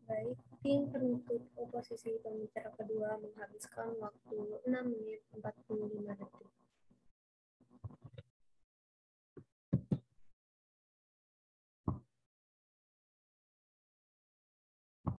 Baik, tim penuntut oposisi pembicara kedua menghabiskan waktu 6 menit 45 detik.